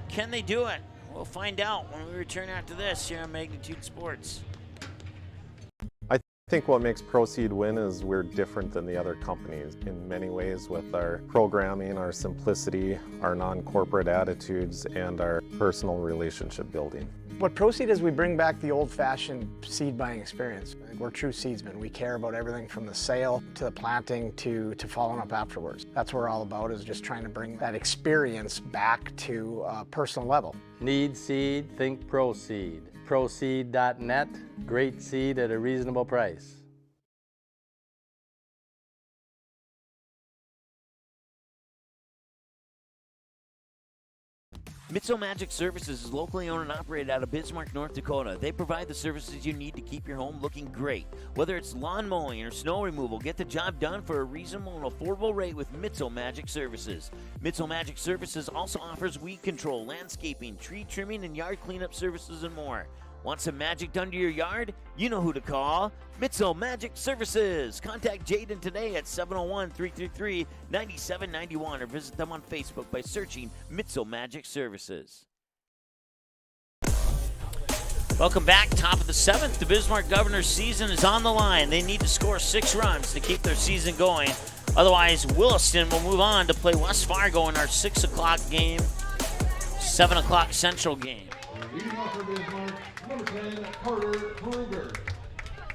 Can they do it? We'll find out when we return after this here on Magnitude Sports. I think what makes Proceed win is we're different than the other companies in many ways with our programming, our simplicity, our non-corporate attitudes, and our personal relationship building. What Proceed is, we bring back the old-fashioned seed buying experience. We're true seedsmen. We care about everything from the sale to the planting to following up afterwards. That's what we're all about, is just trying to bring that experience back to a personal level. Need seed? Think Proceed. Proceed.net. Great seed at a reasonable price. Mitso Magic Services is locally owned and operated out of Bismarck, North Dakota. They provide the services you need to keep your home looking great. Whether it's lawn mowing or snow removal, get the job done for a reasonable and affordable rate with Mitso Magic Services. Mitso Magic Services also offers weed control, landscaping, tree trimming, and yard cleanup services and more. Want some magic done to your yard? You know who to call. Mitso Magic Services. Contact Jaden today at 701-333-9791 or visit them on Facebook by searching Mitso Magic Services. Welcome back. Top of the 7th. The Bismarck Governors season is on the line. They need to score 6 runs to keep their season going. Otherwise, Williston will move on to play West Fargo in our 6 o'clock game, 7 o'clock Central game. Leading off for Bismarck, number 10, Carter Kruger.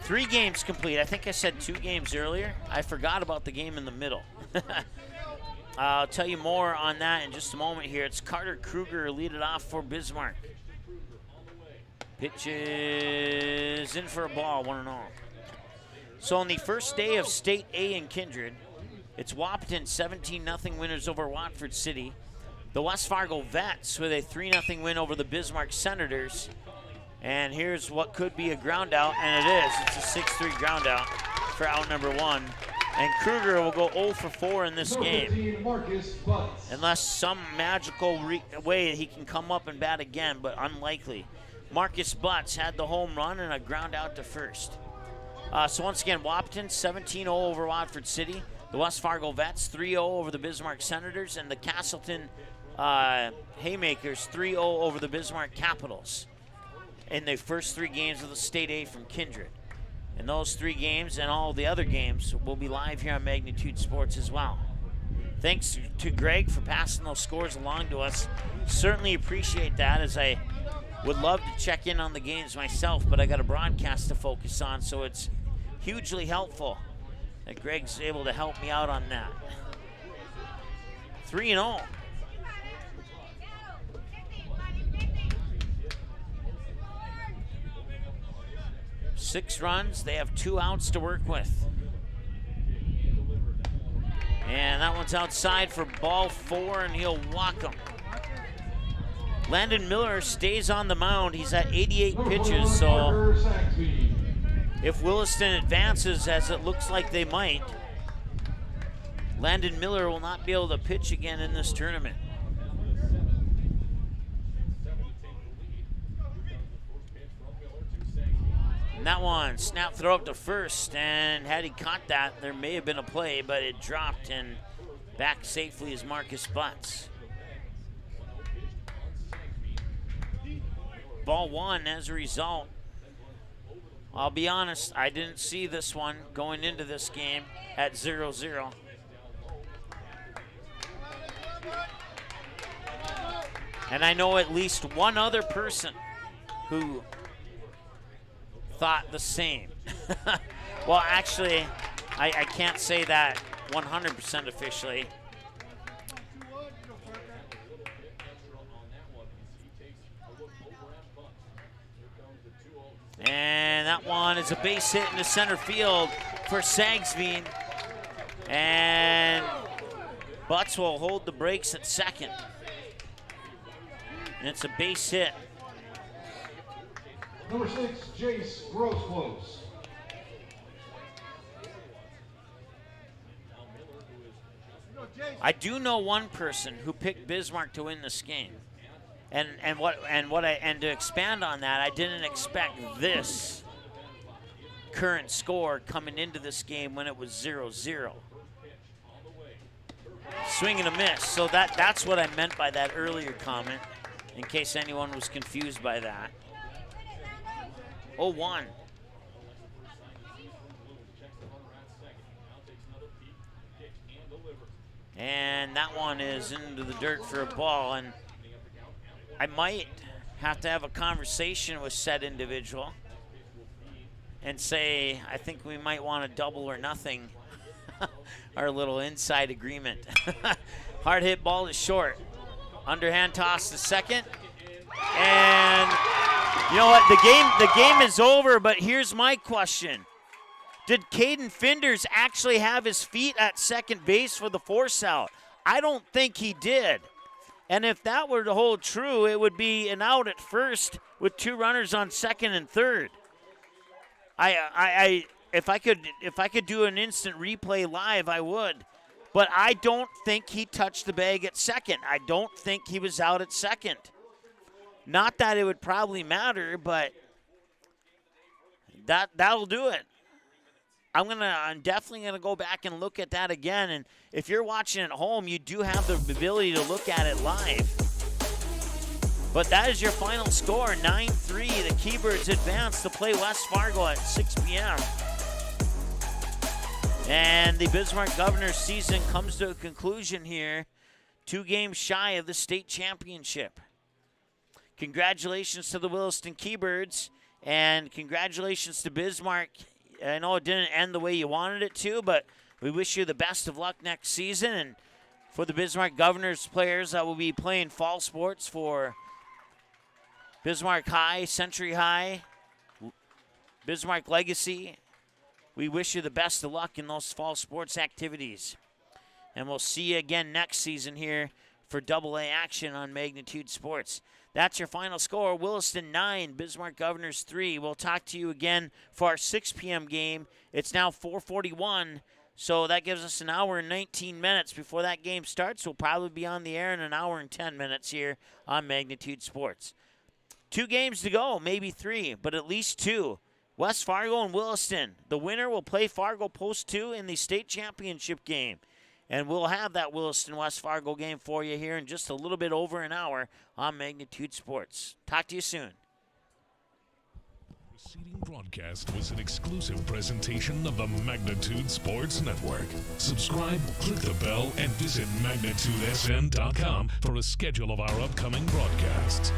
3 games complete. I think I said 2 games earlier. I forgot about the game in the middle. I'll tell you more on that in just a moment here. It's Carter Kruger lead it off for Bismarck. Pitch is in for a ball, 1-0. So on the first day of State A in Kindred, it's Wahpeton 17-0 winners over Watford City. The West Fargo Vets with a 3-0 win over the Bismarck Senators. And here's what could be a ground out, and it is. It's a 6-3 ground out for out number 1. And Kruger will go 0 for 4 in this game. Unless some magical way he can come up and bat again, but unlikely. Marcus Butts had the home run and a ground out to first. So once again, Wahpeton 17-0 over Watford City. The West Fargo Vets 3-0 over the Bismarck Senators, and the Castleton Haymakers 3-0 over the Bismarck Capitals in the first 3 games of the State A from Kindred. And those 3 games and all the other games will be live here on Magnitude Sports as well. Thanks to Greg for passing those scores along to us. Certainly appreciate that as I would love to check in on the games myself, but I got a broadcast to focus on, so it's hugely helpful that Greg's able to help me out on that. 3-0. Six runs, they have 2 outs to work with. And that one's outside for ball 4, and he'll walk him. Landon Miller stays on the mound. He's at 88 pitches, so if Williston advances, as it looks like they might, Landon Miller will not be able to pitch again in this tournament. And that one, snap throw up to first, and had he caught that, there may have been a play, but it dropped, and back safely is Marcus Butts. Ball 1 as a result. I'll be honest, I didn't see this one going into this game at 0-0. And I know at least one other person who thought the same. Well, actually, I can't say that 100% officially. And that one is a base hit into center field for Sagsveen. And Butts will hold the brakes at second. And it's a base hit. Number 6, Jace Grossclose. I do know one person who picked Bismarck to win this game. And to expand on that, I didn't expect this current score coming into this game when it was 0-0. Swing and a miss. So that's what I meant by that earlier comment, in case anyone was confused by that. 0-1. And that one is into the dirt for a ball, and I might have to have a conversation with said individual and say, I think we might want to double or nothing our little inside agreement. Hard hit ball to short. Underhand toss to second. And you know what? The game is over, but here's my question. Did Caden Finders actually have his feet at second base for the force out? I don't think he did. And if that were to hold true, it would be an out at first with 2 runners on second and third. If I could do an instant replay live, I would. But I don't think he touched the bag at second. I don't think he was out at second. Not that it would probably matter, but that'll do it. I'm definitely gonna go back and look at that again. And if you're watching at home, you do have the ability to look at it live. But that is your final score, 9-3. The Keybirds advance to play West Fargo at 6 p.m. And the Bismarck Governors season comes to a conclusion here, 2 games shy of the state championship. Congratulations to the Williston Keybirds, and congratulations to Bismarck. I know it didn't end the way you wanted it to, but we wish you the best of luck next season. And for the Bismarck Governors players that will be playing fall sports for Bismarck High, Century High, Bismarck Legacy, we wish you the best of luck in those fall sports activities. And we'll see you again next season here for AA action on Magnitude Sports. That's your final score. Williston 9, Bismarck Governors 3. We'll talk to you again for our 6 p.m. game. It's now 4:41, so that gives us an hour and 19 minutes before that game starts. We'll probably be on the air in an hour and 10 minutes here on Magnitude Sports. 2 games to go, maybe 3, but at least 2. West Fargo and Williston. The winner will play Fargo Post 2 in the state championship game. And we'll have that Williston-West Fargo game for you here in just a little bit over an hour on Magnitude Sports. Talk to you soon. The preceding broadcast was an exclusive presentation of the Magnitude Sports Network. Subscribe, click the bell, and visit magnitudesn.com for a schedule of our upcoming broadcasts.